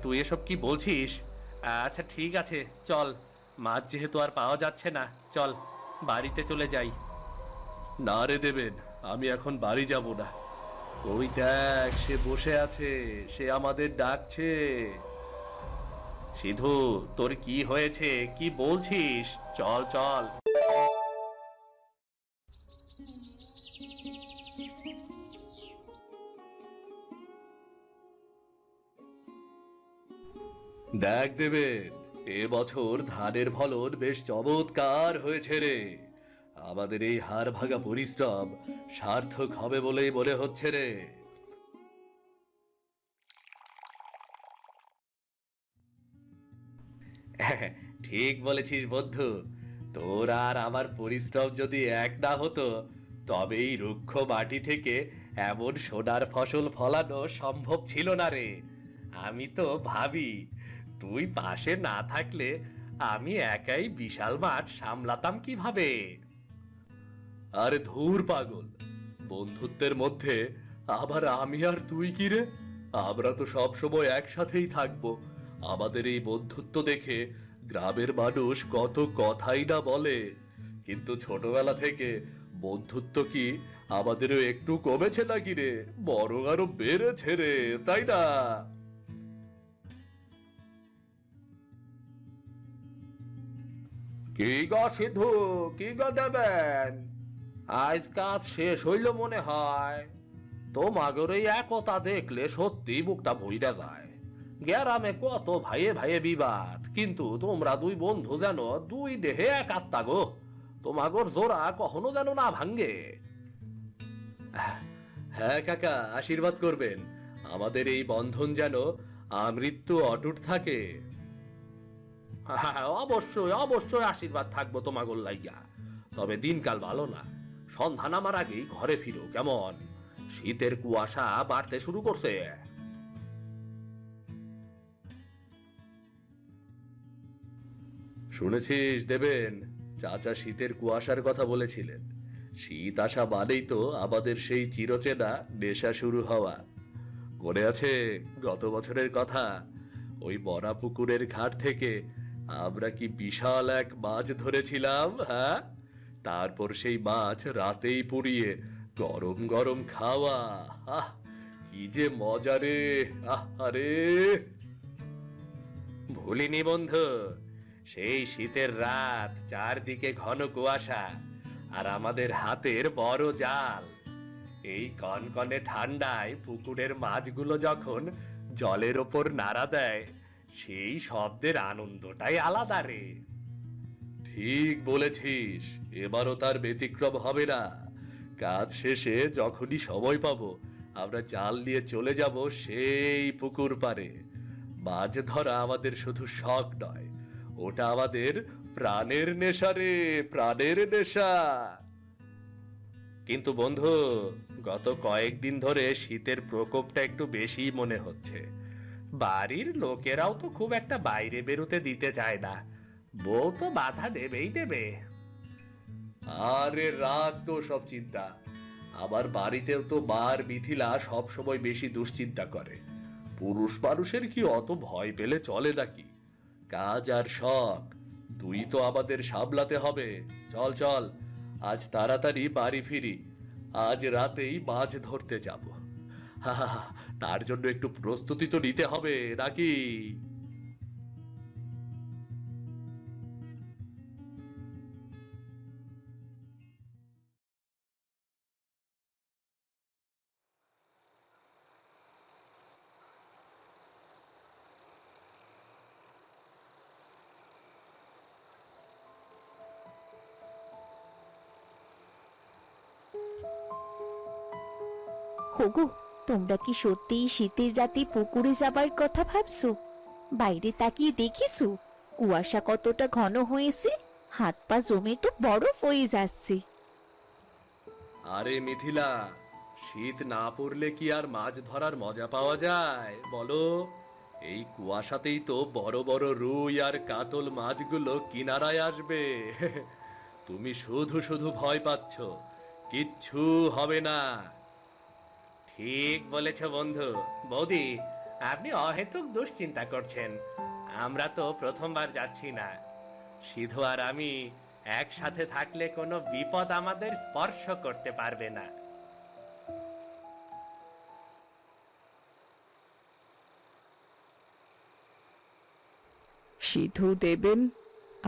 তুই এসব কি বলছিস? আচ্ছা ঠিক আছে, চল। মাছ যেহেতু আর পাওয়া যাচ্ছে না, চল বাড়িতে চলে যাই। না রে দেবেন, আমি এখন বাড়ি যাব না। ওই দেখ, সে বসে আছে, সে আমাদের ডাকছে। সিধু, তোর কি হয়েছে, কি বলছিস? চল চল। দেখ দেবেন, এবছর ধানের ফলন বেশ চমৎকার হয়েছে রে। আমাদের এই হাড় ভাঙা পরিশ্রম সার্থক হবে বলেই মনে হচ্ছে রে। ঠিক বলেছিস বন্ধু। তোর আর আমার পরিশ্রম যদি এক না হতো, তবে এই রুক্ষ মাটি থেকে এমন সোনার ফসল ফলানো সম্ভব ছিল না রে। আমি তো ভাবি, তুই পাশে না থাকলে আমি একাই বিশাল মাঠ সামলাতাম কিভাবে। আরে ধুর পাগল, বন্ধুত্বের মধ্যে আবার আমি আর তুই কি রে? আমরা তো সব সময় একসাথেই থাকবো। আমাদের এই বন্ধুত্ব দেখে গ্রামের মানুষ কত কথাই না বলে, কিন্তু ছোটবেলা থেকে বন্ধুত্ব কি আমাদেরও একটু কমেছে নাকি রে? বরং আরো বেড়েছে রে, তাই না? কি গো সিধু, কি গো দেবেন, আজ কাজ শেষ হইল মনে হয়। তোমাগর এই একতা দেখলে সত্যি বুকটা ভইরা যায়। গ্যারামে কত ভাইয়ে ভাইয়ে বিবাদ, কিন্তু তোমরা দুই বন্ধু যেন দুই দেহে এক আত্মা গো। তোমাগর জোড়া কখনো যেন না ভাঙ্গে। হ্যাঁ কাকা, আশীর্বাদ করবেন। আমাদের এই বন্ধন যেন আমৃত্যু অটুট থাকে। হ্যাঁ, অবশ্যই অবশ্যই আশীর্বাদ থাকবো তোমাগর লাইগা। তবে দিনকাল ভালো না, সন্ধ্যা নামার আগেই ঘরে ফিরো কেমন? শীতের কুয়াশা বাড়তে শুরু করছে। শুনেছিস দেবেন, চাচা শীতের কুয়াশার কথা বলেছিলেন। শীত আসা মানেই তো আমাদের সেই চিরচেনা নেশা শুরু হওয়া। মনে আছে গত বছরের কথা? ওই বড়া পুকুরের ঘাট থেকে আমরা কি বিশাল এক মাছ ধরেছিলাম, হ্যাঁ? তারপর সেই মাছ রাতেই পুড়িয়ে গরম গরম খাওয়া। আহ, কি যে মজা রে! আহ আরে, ভুলিনি বন্ধু। সেই শীতের রাত, চারদিকে ঘন কুয়াশা, আর আমাদের হাতের বড় জাল। এই কনকনে ঠান্ডায় পুকুরের মাছগুলো যখন জলের ওপর নাড়া দেয়, সেই শব্দের আনন্দটাই আলাদা রে। ঠিক বলেছিস, এবারও তার ব্যতিক্রম হবে না। কাজ শেষে যখনই সময় পাবো, আমরা জাল নিয়ে চলে যাব সেই পুকুর পাড়ে। মাছ ধরা আমাদের শুধু শখ নয়, ওটা আমাদের প্রাণের নেশা রে, প্রাণের নেশা। কিন্তু বন্ধু, গত কয়েকদিন ধরে শীতের প্রকোপটা একটু বেশি মনে হচ্ছে। বাড়ির লোকেরাও তো খুব একটা বাইরে বেরোতে দিতে চায় না। বউ তো বাধা দেবেই দেবে। আরে রাগ তো সব চিন্তা। আবার বাড়িতেও তো বার মিথিলা সব সময় বেশি দুশ্চিন্তা করে। পুরুষ মানুষের কি অত ভয় পেলে চলে নাকি? কাজ আর শখ দুই তো আমাদের সামলাতে হবে। চল চল, আজ তাড়াতাড়ি বাড়ি ফিরি। আজ রাতেই মাছ ধরতে যাব। তার জন্য একটু প্রস্তুতি তো নিতে হবে নাকি? হোগো, তোমরা কি সত্যিই শীতের রাতে পুকুরে যাবার কথা ভাবছো? বাইরে তাকিয়ে দেখিছো কুয়াশা কতটা ঘন হয়েছে? হাত পা জমে তো বরফ হয়ে যাচ্ছে। আরে মিথিলা, শীত না পড়লে কি আর মাছ ধরার মজা পাওয়া যায় বলো? এই কুয়াশাতেই তো বড় বড় রুই আর কাতল মাছগুলো কিনারায় আসবে। তুমি শুধু শুধু ভয় পাচ্ছ, কিচ্ছু হবে না। ঠিক বলেছ বন্ধু। বৌদি, আপনি অহেতুক দুশ্চিন্তা করছেন। আমরা তো প্রথমবার যাচ্ছি না। সিধু আর আমি একসাথে থাকলে কোনো বিপদ আমাদের স্পর্শ করতে পারবে না। সিধু দেবেন,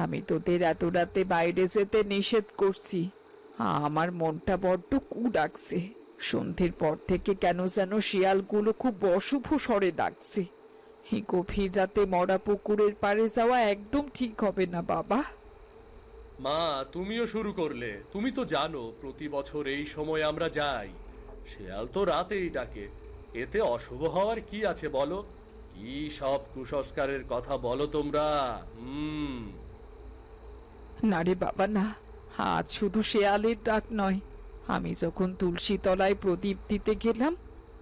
আমি তোদের এত রাতে বাইরে যেতে নিষেধ করছি। আমার মনটা বড্ড কু ডাকছে। সন্ধ্যের পর থেকে কেন যেন শিয়ালগুলো খুব অশুভ স্বরে ডাকছে। এই গভীর রাতে মরা পুকুরের পাড়ে যাওয়া একদম ঠিক হবে না বাবা। মা, তুমিও শুরু করলে। তুমি তো জানো প্রতি বছর এই সময় আমরা যাই। শেয়াল তো রাতেই ডাকে, এতে অশুভ হওয়ার কি আছে বলো? কি সব কুসংস্কারের কথা বলো তোমরা? না রে বাবা না, আজ শুধু শেয়ালের ডাক নয়। আমি যখন তুলসী তলায় প্রদীপ দিতে গেলাম,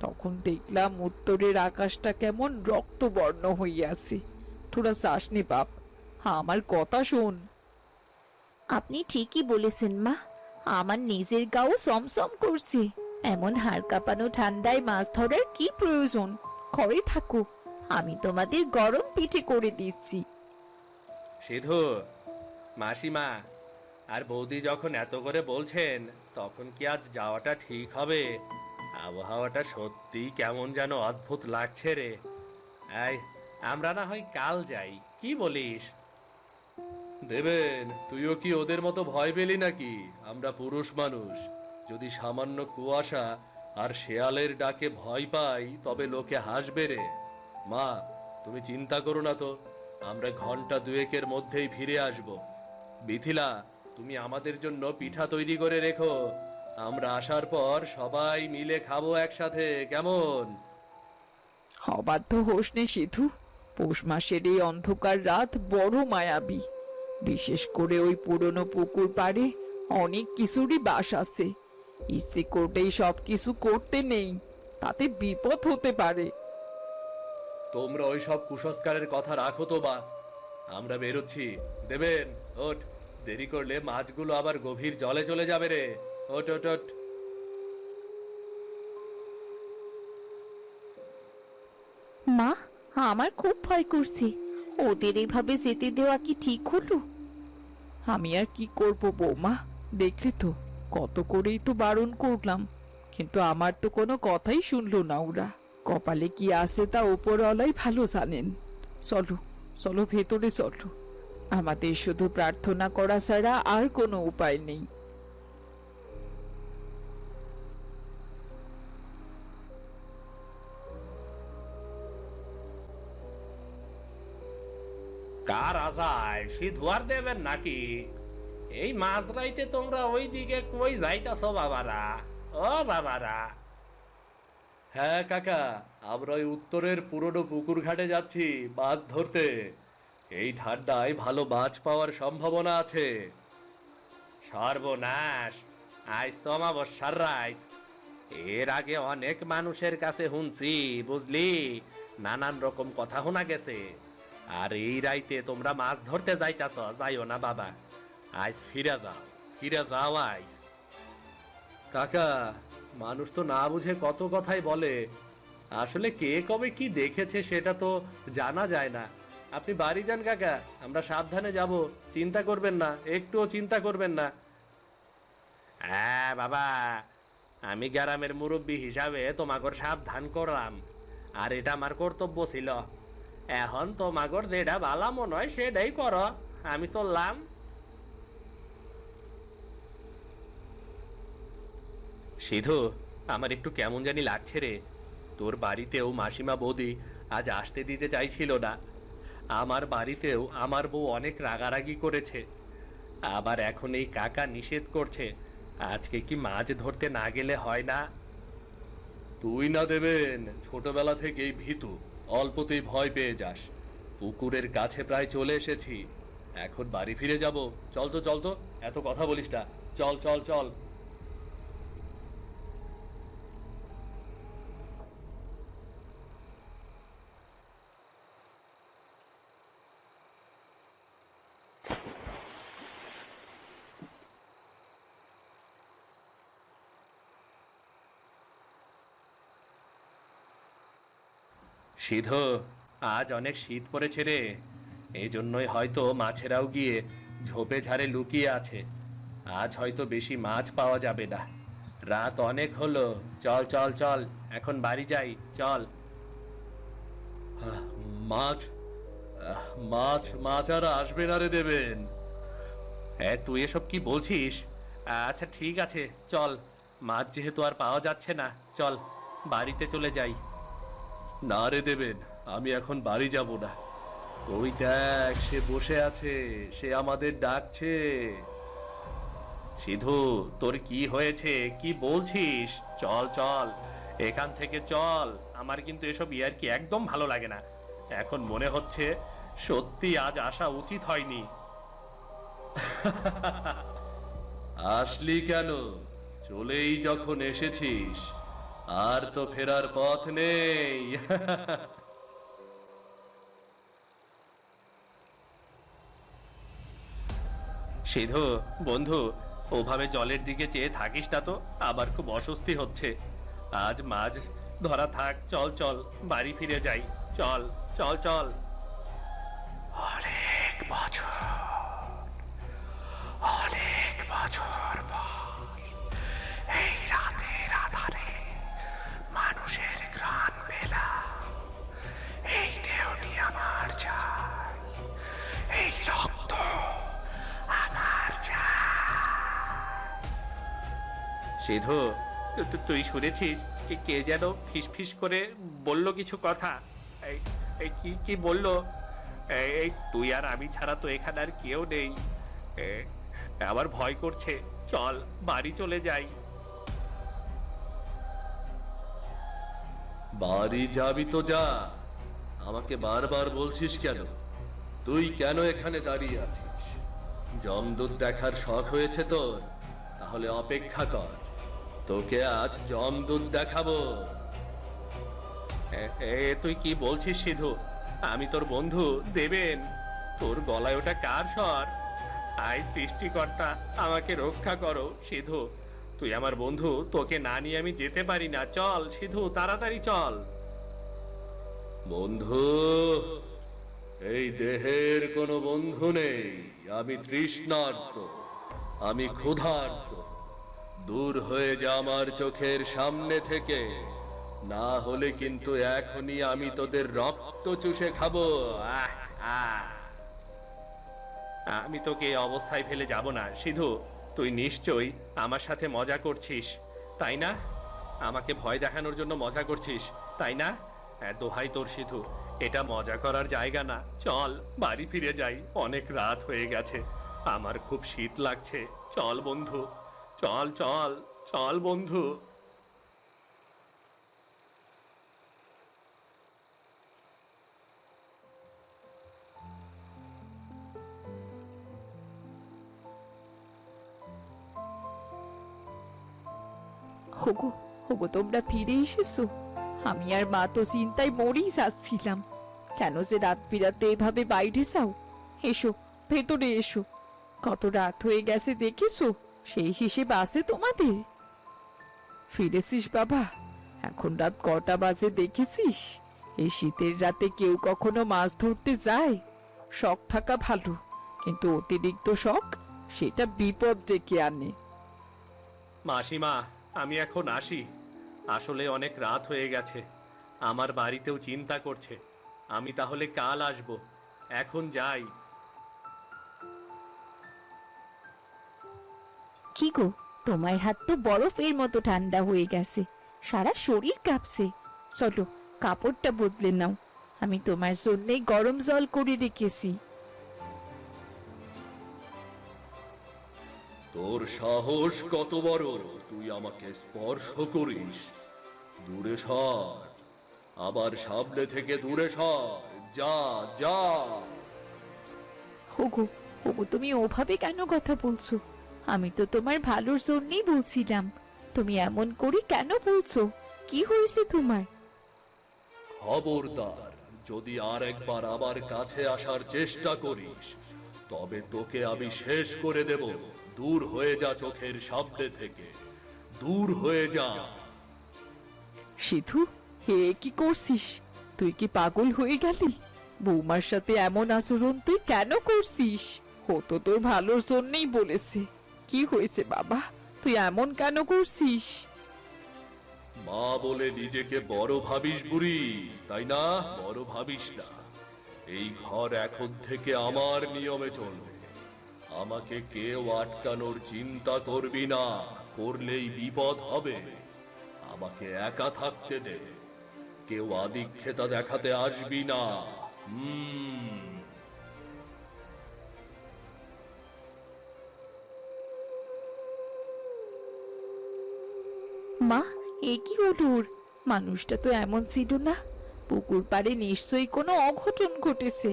তখন দেখলাম উত্তরের আকাশটা কেমন রক্তবর্ণ হইয়াছে। তোরা যাসনি বাপ, আমার কথা শোন। আপনি ঠিকই বলেছেন মা, আমার নিজের গাও সমসম করছে। এমন হাড় কাঁপানো ঠান্ডায় মাছ ধরার কি প্রয়োজন? ঘরে থাকো, আমি তোমাদের গরম পিঠে করে দিচ্ছি। সিধু, মাসিমা আর বৌদি যখন এত করে বলছেন, তখন কি আজ যাওয়াটা ঠিক হবে? আবহাওয়াটা সত্যিই কেমন যেন অদ্ভুত লাগছে রে। এই, আমরা না হয় কাল যাই, কি বলিস? দেবেন, তুইও কি ওদের মতো ভয় পেলি নাকি? আমরা পুরুষ মানুষ, যদি সামান্য কুয়াশা আর শেয়ালের ডাকে ভয় পাই তবে লোকে হাসবে রে। মা, তুমি চিন্তা করো না তো, আমরা ঘন্টা দুয়েকের মধ্যেই ফিরে আসব। মিথিলা, তুমি আমাদের জন্য পিঠা তৈরি করে রেখো। আমরা আসার পর সবাই মিলে খাবো একসাথে, কেমন? অবাধ্য হোস নে সিধু, পৌষ মাসের এই অন্ধকার রাত বড় মায়াবী। বিশেষ করে ওই পুরনো পুকুর পাড়ে অনেক কিছুরই বাস আছে। ইচ্ছে করলেই সব কিছু করতে নেই, তাতে বিপদ হতে পারে। তোমরা ওই সব কুসংস্কারের কথা রাখো তো বা। আমরা বেরোচ্ছি। দেবেন, ওঠ, দেরি করলে মাছগুলো আবার গভীর জলে চলে যাবে রে। ওঠ ওঠ ওঠ। মা, আমার খুব ভয় করছে। ওদের এভাবে যেতে দেওয়া কি ঠিক হলো? আমি আর কি করব বৌমা, দেখলে তো কত করেই তো বারণ করলাম, কিন্তু আমার তো কোনো কথাই শুনলো না ওরা। কপালে কি আছে তা ওপরওয়ালাই ভালো জানেন। চলো চলো ভেতরে চলো, আমাদের শুধু প্রার্থনা করা ছাড়া আর কোনো উপায় নেই। কার আশায় সিধু আর দেবেন নাকি? এই মাঝরাইতে তোমরা ওই দিকে কই যাইতাছ বাবারা? ও বাবারা! হ্যাঁ কাকা, আমরা ওই উত্তরের পুরনো পুকুর ঘাটে যাচ্ছি মাছ ধরতে। এই ঠান্ডায় ভালো মাছ পাওয়ার সম্ভাবনা আছে। সর্বনাশ! আজ তো অমাবস্যার রাত। এর আগে অনেক মানুষের কাছে শুনছি, বুঝলি, নানান রকম কথা শোনা গেছে। আর এই রাইতে তোমরা মাছ ধরতে যাইতাছ, যাইও না বাবা। আজ ফিরে যাও, ফিরে যাও আজ। কাকা, মানুষ তো না বুঝে কত কথাই বলে। আসলে কে কবে কি দেখেছে সেটা তো জানা যায় না। আপনি বাড়ি যান কাকা, আমরা সাবধানে যাব। চিন্তা করবেন না, একটুও চিন্তা করবেন না। হ্যাঁ বাবা, আমি গ্রামের মুরব্বী হিসাবে তোমাগর সাবধান করলাম, আর এটা আমার কর্তব্য ছিল। এখন তোমাগর যেটা ভালো মনে হয় সেটাই করো। আমি চললাম। সিধু, আমার একটু কেমন জানি লাগছে রে। তোর বাড়িতেও মাসিমা বৌদি আজ আসতে দিতে চাইছিল না। আমার বাড়িতেও আমার বউ অনেক রাগারাগি করেছে। আবার এখন এই কাকা নিষেধ করছে। আজকে কি মাছ ধরতে না গেলে হয় না? তুই না দেবেন, ছোটবেলা থেকেই ভীতু, অল্পতেই ভয় পেয়ে যাস। পুকুরের কাছে প্রায় চলে এসেছি, এখন বাড়ি ফিরে যাব। চল তো চল তো, এত কথা বলিস না। চল চল চল। সিধু, আজ অনেক শীত পড়েছে রে। এই জন্যই হয়তো মাছেরাও গিয়ে ঝোপে ঝাড়ে লুকিয়ে আছে। আজ হয়তো বেশি মাছ পাওয়া যাবে না। রাত অনেক হলো, চল চল চল, এখন বাড়ি যাই, চল। মাছ মাছ মাছ আর আসবে না রে দেবেন। হ্যাঁ, তুই এসব কি বলছিস? আচ্ছা ঠিক আছে, চল। মাছ যেহেতু আর পাওয়া যাচ্ছে না, চল বাড়িতে চলে যাই। না রে দেবেন, আমি এখন বাড়ি যাব না। ওই দেখ, সে বসে আছে, সে আমাদের ডাকছে। সিধু, তোর কি হয়েছে, কি বলছিস? চল চল, এখান থেকে চল। আমার কিন্তু এসব ইয়ার্কি একদম ভালো লাগে না। এখন মনে হচ্ছে সত্যি আজ আসা উচিত হয়নি। আসলি কেন? চলেই যখন এসেছিস, আর তো ফেরার পথ নেই। সিধু বন্ধু, ওভাবে জলের দিকে চেয়ে থাকিস না তো, আবার খুব অস্বস্তি হচ্ছে। আজ মাছ ধরা থাক, চল চল বাড়ি ফিরে যাই, চল চল চল। অনেক বছর, অনেক বছর পর এই রাতের আধারে মানুষের ঘ্রাণ পেলাম। এই দেহটি আমার চাই, এই রক্ত আমার চাই। সিধু, তুই শুনেছিস কে যেন ফিস ফিস করে বলল কিছু কথা? এই এই কি কি বললো? এই তুই আর আমি ছাড়া তো এখানে আর কেউ নেই। আবার ভয় করছে, চল বাড়ি চলে যাই। বাড়ি যাবি তো যা, আমাকে বারবার বলছিস কেন? তুই কেন এখানে দাঁড়িয়ে আছিস? যমদূত দেখার শখ হয়েছে তোর? তাহলে অপেক্ষা কর, তোকে আজ যমদূত দেখাবো। তুই কি বলছিস সিধু? আমি তোর বন্ধু দেবেন। তোর গলায় ওটা কার স্বর? আয় সৃষ্টিকর্তা, আমাকে রক্ষা করো। সিধু, তুই আমার বন্ধু, তোকে না নিয়ে আমি যেতে পারি না। চল সিধু, তাড়াতাড়ি চল। বন্ধু? এই দেহের কোনো বন্ধু নেই। আমি তৃষ্ণার্ত, আমি ক্ষুধার্ত। দূর হয়ে যা আমার চোখের সামনে থেকে, না হলে কিন্তু এখনই আমি তোদের রক্ত চুষে খাবো। আহ আহ। আমি তোকে এই অবস্থায় ফেলে যাব না সিধু। তুই নিশ্চয়ই আমার সাথে মজা করছিস, তাই না? আমাকে ভয় দেখানোর জন্য মজা করছিস, তাই না? দোহাই তোর সিধু, এটা মজা করার জায়গা না। চল বাড়ি ফিরে যাই, অনেক রাত হয়ে গেছে, আমার খুব শীত লাগছে। চল বন্ধু, চল চল চল বন্ধু। হোগো হোগো, তোমরা ফিরে এসেছো? আমি আর মা তো চিন্তায় মরেই যাচ্ছিলাম। কেন যে রাত বিরাতে এভাবে বাইরে যাও? এসো, ভেতরে এসো। কত রাত হয়ে গেছে দেখেছো? সেই হিসেব আছে তোমাদের? ফিরেছিস বাবা? এখন রাত কটা বাজে দেখেছিস? এই শীতের রাতে কেউ কখনো মাছ ধরতে যায়? শখ থাকা ভালো, কিন্তু অতিরিক্ত শখ সেটা বিপদ ডেকে আনে। মাসিমা, আমি এখন আসি। আসলে অনেক রাত হয়ে গেছে, আমার বাড়িতেও চিন্তা করছে। আমি তাহলে কাল আসব, এখন যাই। কি গো, তোমার হাত তো বরফের মতো ঠান্ডা হয়ে গেছে, সারা শরীর কাঁপছে। চলো কাপড়টা বদলে নাও, আমি তোমার জন্যই গরম জল করে রেখেছি। তোর সাহস কত বড়, তুই আমাকে স্পর্শ করিস? দূরে সর, আবার সামনে থেকে দূরে সর, যা যা। ওগো ওগো, তুমি ওভাবে কেন কথা বলছো? আমি তো তোমার ভালোর জন্যই বলছিলাম। তুমি এমন করে কেন বলছো? কি হয়েছে তোমার? খবরদার, যদি আর একবার আমার কাছে আসার চেষ্টা করিস, তবে তোকে আমি শেষ করে দেব। দূর হয়ে যা চোখের সামনে থেকে, দূর হয়ে যা। সিধু, হে কি করছিস? তুই কি পাগল হয়ে গেলি? বৌমার সাথে এমন আচরণ তুই কেন করছিস? ও তো তোর ভালোর জন্যই বলেছে। কি হয়েছে বাবা, তুই এমন কেন করছিস? মা বলে নিজেকে বড় ভাবিস বুড়ি, তাই না? বড় ভাবিস না। এই ঘর এখন থেকে আমার নিয়মে চলবে। আমাকে কেউ আটকানোর চিন্তা করবি না, করলেই বিপদ হবে। আমাকে একা থাকতে দে, কেউ আদিক্ষেতা দেখাতে আসবি না। মা, এ কি হলো ওর? মানুষটা তো এমন ছিল না। পুকুর পাড়ে নিশ্চয়ই কোনো অঘটন ঘটেছে।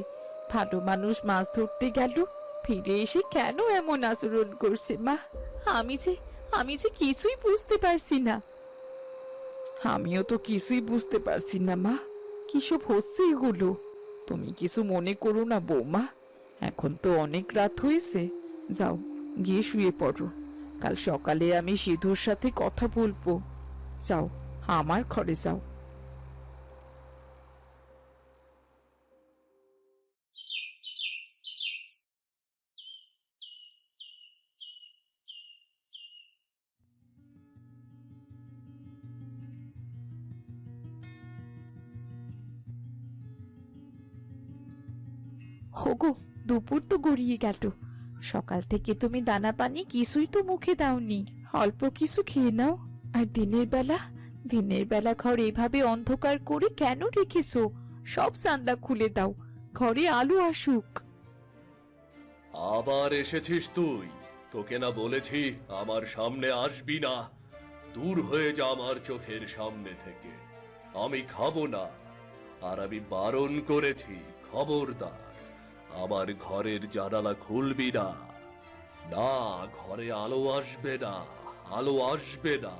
ভালো মানুষ মাছ ধরতে গেল, ফিরে এসে কেন এমন আচরণ করছে? মা, আমি যে কিছুই বুঝতে পারছি না। আমিও তো কিছুই বুঝতে পারছি না মা, কিসব হচ্ছে এগুলো। তুমি কিছু মনে করো না বৌমা, এখন তো অনেক রাত হয়েছে। যাও, গিয়ে শুয়ে পড়ো। কাল সকালে আমি সিধুর সাথে কথা বলবো। যাও, আমার ঘরে যাও। হোগো, দুপুর তো গড়িয়ে গেল। সকাল থেকে তুমি দানা পানি কিছুই তো মুখে দাওনি। অল্প কিছু খেয়ে নাও। আর দিনের বেলা ঘর এভাবে অন্ধকার করে কেন রেখেছো? সব জানলা খুলে দাও, ঘরে আলো আসুক। আবার এসেছিস তুই? তোকে না বলেছি আমার সামনে আসবি না? দূর হয়ে যা আমার চোখের সামনে থেকে। আমি খাবো না, আর আমি বারণ করেছি। খবরদার, আমার ঘরের জানালা খুলবি না। না, ঘরে আলো আসবে না, আলো আসবে না।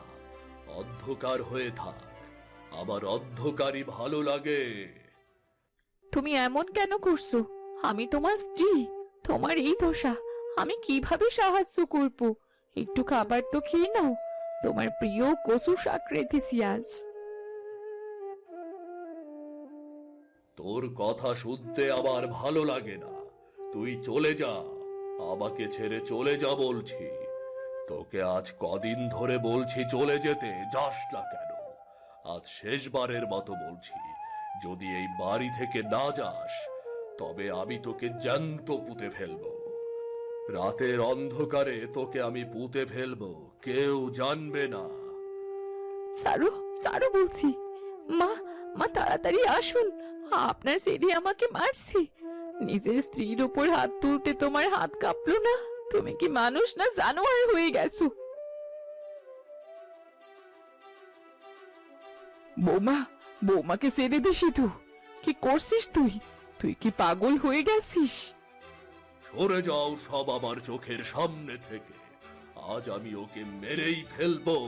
অন্ধকার হয়ে থাক, আমার অন্ধকারই ভালো লাগে। তুমি এমন কেন করছো? আমি তোমার স্ত্রী, তোমার এই দশা আমি কিভাবে সাহায্য করব? একটু খাবার তো খেয়ে নাও, তোমার প্রিয় কচু শাক রেঁধেছি আজ। তোর কথা শুনতে আবার ভালো লাগে না। তুই চলে যা, আমাকে ছেড়ে চলে যা বলছি। তোকে আজ কদিন ধরে বলছি চলে যেতে, যাস না কেন? আজ শেষবারের মতো বলছি, যদি এই বাড়ি থেকে না যাস তবে আমি তোকে জ্যান্ত পুঁতে ফেলবো। রাতের অন্ধকারে তোকে আমি পুঁতে ফেলবো, কেউ জানবে না। সারো, সারো বলছি। মা, মা তাড়াতাড়ি আসুন, আপনার ছেলে আমাকে মারছে। নিজের স্ত্রীর উপর হাত তুলতে তোমার হাত কাঁপলো না? তুমি কি মানুষ না জানোয়ার হয়ে গেছো? বৌমা, বৌমাকে ছেড়ে দে সিধু। কি করছিস তুই? তুই কি পাগল হয়ে গেছিস? সরে যাও সব আমার চোখের সামনে থেকে। আজ আমি ওকে মেরেই ফেলবো।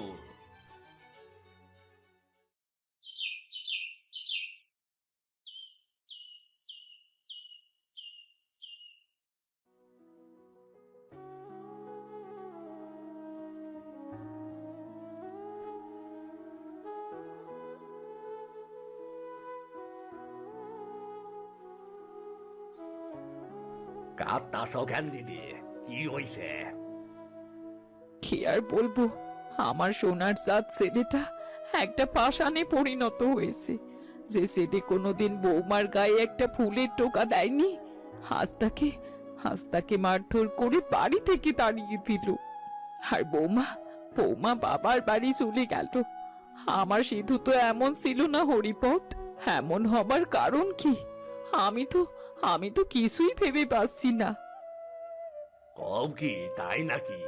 কাঁদতাছো কেন দিদি? কি হইছে? কি আর বলবো, আমার সোনার জাত ছেলেটা একটা পাষাণে পরিণত হয়েছে। যে ছেলে কোনোদিন বৌমার গায়ে একটা ফুলের টোকা দেয়নি, হাস্তাকে মারধর করে বাড়ি থেকে তাড়িয়ে দিল। আর বৌমা বৌমা বাবার বাড়ি চলে গেল। আমার সিধু তো এমন ছিল না হরিপদ। এমন হবার কারণ কি? আমি তো কিছুই ভেবে পাচ্ছি না। কম কি তাই নাকি?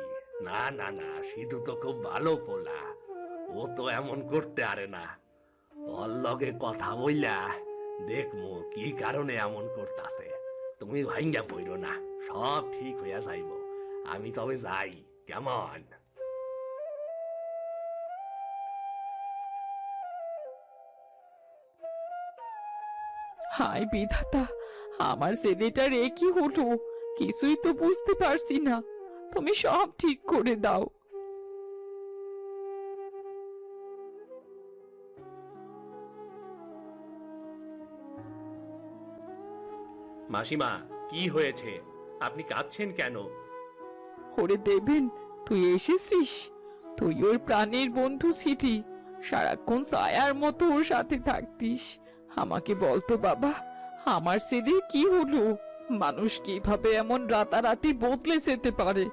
না না না, সিধু তো খুব ভালো পোলা। ও তো এমন করতে আরে না। ওর লগে কথা বইলা দেখমু কি কারণে এমন করতাছে। তুমি ভাইঙ্গা পইরো না, সব ঠিক হইয়া যাইব। আমি তবে যাই, কেমন? হায় বিধাতা, আমার ছেলেটার এ কি হলো? কিছুই তো বুঝতে পারছি না। তুমি সব ঠিক করে দাও। মাসিমা, কি হয়েছে? আপনি কাঁদছেন কেন? ওরে দেবেন, তুই এসেছিস? তুই ওর প্রাণের বন্ধু ছিলি, সারাক্ষণ ছায়ার মতো ওর সাথে থাকতিস। আমাকে বলতো বাবা, আমার ছেলের কি হলো? মানুষ কিভাবে এমন রাতারাতি বদলে যেতে পারে?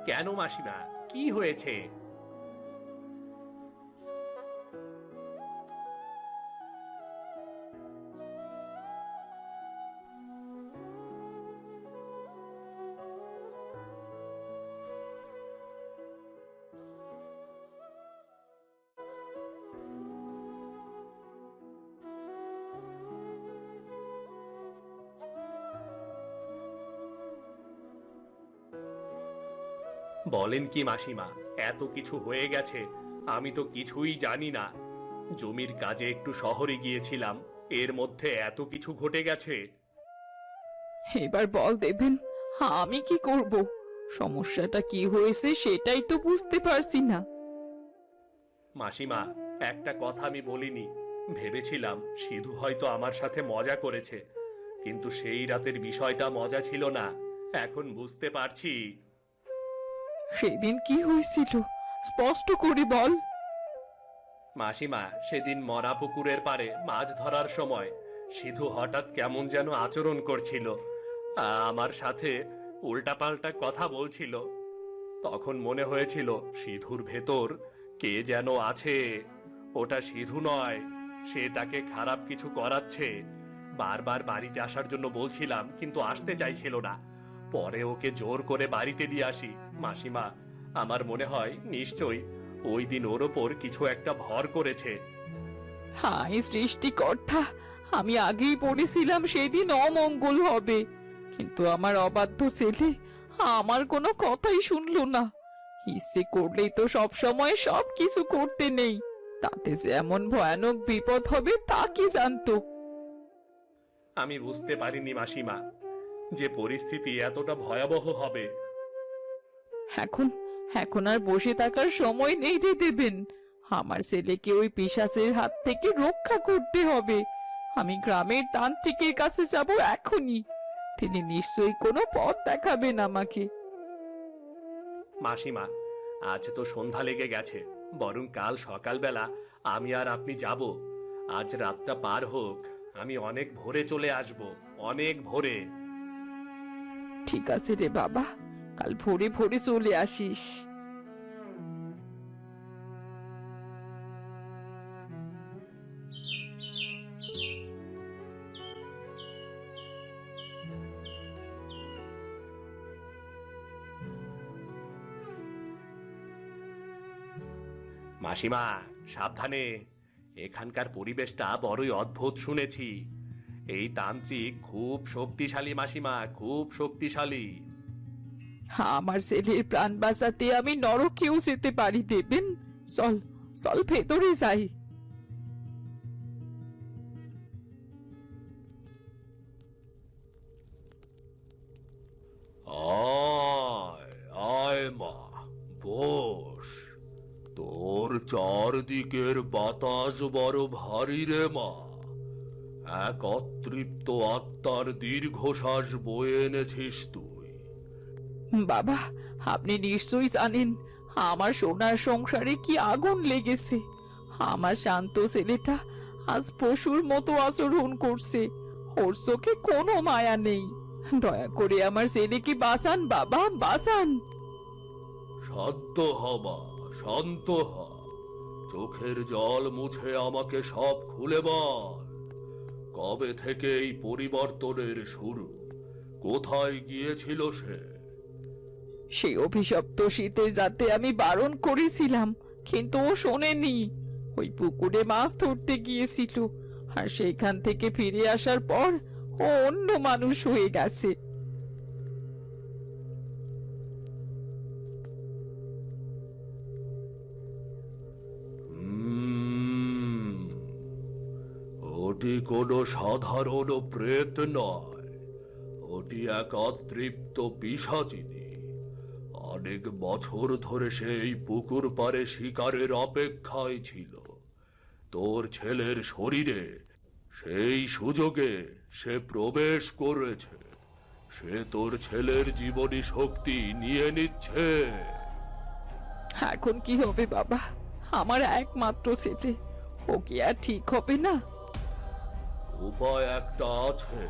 কেন মাসিমা, কি হয়েছে? বলেন কি মাসিমা, এত কিছু হয়ে গেছে, আমি তো কিছুই জানি না। জমির কাজে একটু শহরে গিয়েছিলাম, এর মধ্যে এত কিছু ঘটে গেছে। এবার বল দেবেন, আমি কি করব? সমস্যাটা কি হয়েছে সেটাই তো বুঝতে পারছি না। মাসিমা, একটা কথা আমি বলিনি। ভেবেছিলাম সিধু হয়তো আমার সাথে মজা করেছে, কিন্তু সেই রাতের বিষয়টা মজা ছিল না। এখন বুঝতে পারছি। সেদিন কি হয়েছিল? স্পষ্ট করে বল। মাসিমা, সেদিন মরা পুকুরের পাড়ে মাছ ধরার সময় সিধু হঠাৎ কেমন যেন আচরণ করছিল, আমার সাথে উল্টাপাল্টা কথা বলছিল। তখন মনে হয়েছিল সিধুর ভেতর কে যেন আছে। ওটা সিধু নয়, সে তাকে খারাপ কিছু করাচ্ছে। বারবার বাড়িতে আসার জন্য বলছিলাম, কিন্তু আসতে চাইছিল না। পরে ওকে জোর করে বাড়িতে নিয়ে আসি। মাসিমা, আমার মনে হয় নিশ্চয়ই ওই দিন ওর ওপর কিছু একটা ভর করেছে। হায় সৃষ্টিকর্তা, আমি আগেই পড়েছিলাম সেদিন অমঙ্গল হবে, কিন্তু আমার অবাধ্য ছেলে আমার কোনো কথাই শুনলো না। ইচ্ছে করলেই তো সব সময় সব কিছু করতে নেই, তাতে যে এমন ভয়ানক বিপদ হবে তা কি জানতো? আমি বুঝতে পারিনি মাসিমা, যে পরিস্থিতি এতটা ভয়াবহ হবে। এখন এখন আর বসে থাকার সময় নেই রে দেবেন। আমার ছেলেকে ওই পিশাচের হাত থেকে রক্ষা করতে হবে। আমি গ্রামের তান্ত্রিকের কাছে যাব এখনই। তিনি নিশ্চয়ই কোনো পথ দেখাবেন আমাকে। মাসিমা, আজ তো সন্ধ্যা লেগে গেছে, বরং কাল সকালবেলা আমি আর আপনি যাব। আজ রাতটা পার হোক, আমি অনেক ভোরে চলে আসব, অনেক ভোরে। ঠিক আছে রে বাবা, কাল ভোরে ভোরে চলে আসিস। মাসিমা, সাবধানে। এখানকার পরিবেশটা বড়ই অদ্ভুত শুনেছি। এই তান্ত্রিক খুব শক্তিশালী মাসিমা, খুব শক্তিশালী। আমার ছেলের প্রাণ বাঁচাতে আমি নরকেও যেতে পারি দেবেন। চল চল ভেতরে যাই। আয় আয় মা, বস। তোর চারদিকের বাতাস বড় ভারী রে মা। এক অতৃপ্ত আত্মার দীর্ঘশ্বাস বয়ে এনেছিস তুই। বাবা, আপনি নিশ্চয়ই জানেন আমার সোনার সংসারে কি আগুন লেগেছে। আমার শান্ত ছেলেটা আজ পশুর মতো আচরণ করছে। ওর চোখে কোনো মায়া নেই। দয়া করে আমার ছেলেকে বাঁচান বাবা, বাঁচান। শান্ত হ মা, শান্ত হ। চোখের জল মুছে আমাকে সব খুলে বল। কবে থেকে এই পরিবর্তনের শুরু? কোথায় গিয়েছিল সে? সেই অভিশপ্ত শীতের রাতে আমি বারণ করেছিলাম, কিন্তু ও শোনেনি। ওই পুকুরে মাছ ধরতে গিয়েছিল, আর সেইখান থেকে ফিরে আসার পর ও অন্য মানুষ হয়ে গেছে। হুম, ওটি কোনো সাধারণ প্রেত নয়, ওটি এক অতৃপ্ত পিশাচিনী। অনেক বছর ধরে সে এই পুকুর পাড়ে শিকারের অপেক্ষায় ছিল। তোর ছেলের শরীরে সেই সুযোগে সে প্রবেশ করেছে। সে তোর ছেলের জীবনী শক্তি নিয়ে নিচ্ছে। এখন কি হবে বাবা? আমার একমাত্র ছেলে, ও কি আর ঠিক হবে না? উপায় একটা আছে,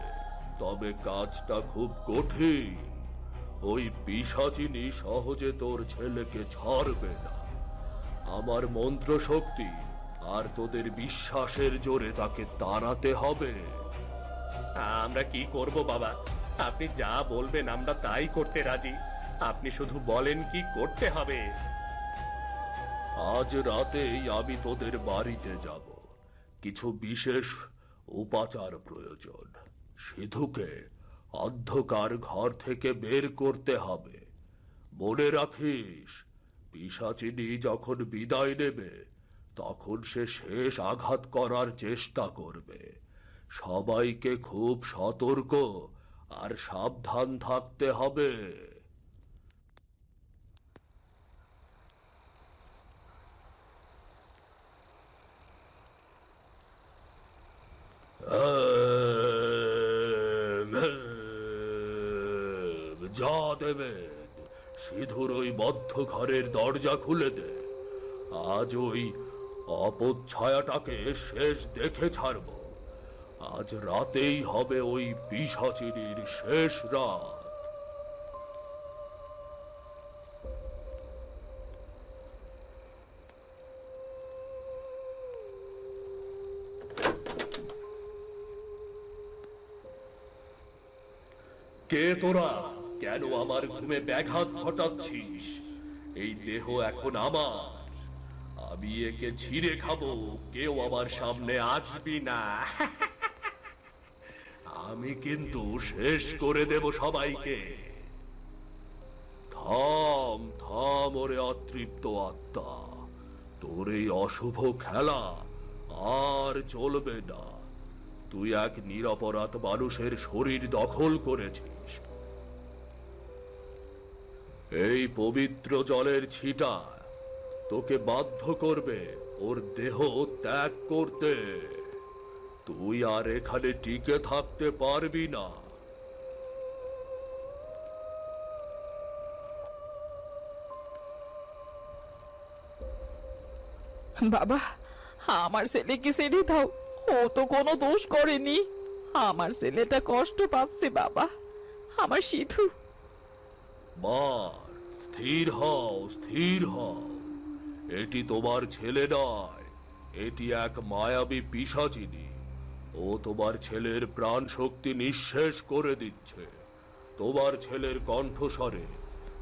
তবে কাজটা খুব কঠিন। ওই পিশাচিনী সহজে তোর ছেলেকে ছাড়বে না। আমার মন্ত্র শক্তি আর তোদের বিশ্বাসের জোরে তাকে তাড়াতে হবে। আমরা কি করব বাবা? আপনি যা বলবেন আমরা তাই করতে রাজি। আপনি শুধু বলেন কি করতে হবে। আজ রাতেই আমি তোদের বাড়িতে যাব। কিছু বিশেষ উপাচার প্রয়োজন। সিধুকে অন্ধকার ঘর থেকে বের করতে হবে। মনে রাখিস, পিশাচিনী যখন বিদায় নেবে তখন সে শেষ আঘাত করার চেষ্টা করবে। সবাইকে খুব সতর্ক আর সাবধান থাকতে হবে। যা দেবে, সিধুর ওই বদ্ধ ঘরের দরজা খুলে দে। আজ ওই অপচ্ছায়াটাকে শেষ দেখে ছাড়ব। আজ রাতেই হবে ওই পিশাচিনীর শেষ রাত। কে তোরা? কেন আমার ঘুমে ব্যাঘাত ঘটাচ্ছিস? এই দেহ এখন আমার। আমি একে ছিঁড়ে খাবো, কেউ আমার সামনে আসবি না। আমি কিন্তু শেষ করে দেব সবাইকে। থাম থাম ওরে অতৃপ্ত আত্মা, তোর এই অশুভ খেলা আর চলবে না। তুই এক নিরপরাধ মানুষের শরীর দখল করেছিস। এই পবিত্র জলের ছিটা তোকে বাধ্য করবে ওর দেহ ত্যাগ করতে। তুই আর এখানে টিকে থাকতে পারবি না। বাবা, আমার ছেলেকে ছেড়ে দাও। ও তো কোনো দোষ করেনি। আমার ছেলেটা কষ্ট পাচ্ছে বাবা। আমার সিধু। মা, স্থির হও, স্থির হও। এটি তোমার ছেলে নয়, এটি এক মায়াবী পিশাচিনী। ও তোমার ছেলের প্রাণ শক্তি নিঃশেষ করে দিচ্ছে। তোমার ছেলের কণ্ঠস্বরে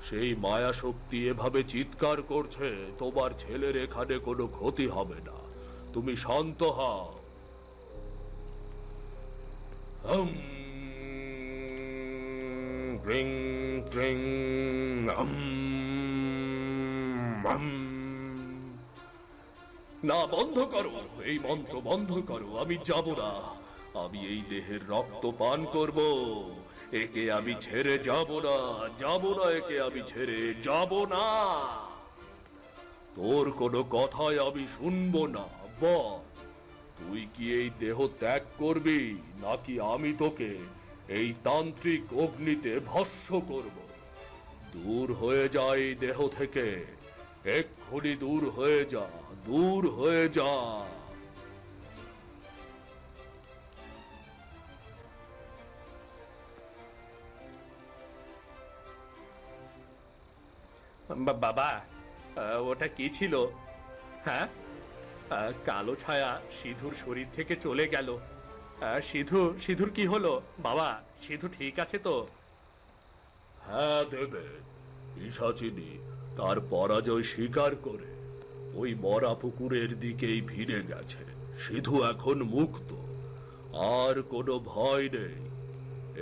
সেই মায়া শক্তি এভাবে চিৎকার করছে, তোমার ছেলের এখানে কোনো ক্ষতি হবে না। তুমি শান্ত হও। হুম, গ্রিং, গ্রিং, না, বন্ধ করো এই মন্ত্র, বন্ধ করো। আমি যাব না। আমি এই দেহের রক্ত পান করব। একে আমি ছেড়ে যাব না, যাব না, একে আমি ছেড়ে যাব না। তোর কোনো কথাই আমি শুনবো না। বল, তুই কি এই দেহ ত্যাগ করবি, নাকি আমি তোকে এই তান্ত্রিক অগ্নিতে ভস্ম করব? দূর হয়ে যা এই দেহ থেকে, এক্ষুনি দূর হয়ে যা, দূর হয়ে যা। বাবা, ওটা কি ছিল? হ্যাঁ, কালো ছায়া সিধুর শরীর থেকে চলে গেল। সিধুর কি হলো বাবা? সিধু ঠিক আছে তো? হ্যাঁ দেবে, পিশাচিনী তার পরাজয় স্বীকার করে ওই মরা পুকুরের দিকেই ফিরে গেছে। সিধু এখন মুক্ত, আর কোনো ভয় নেই।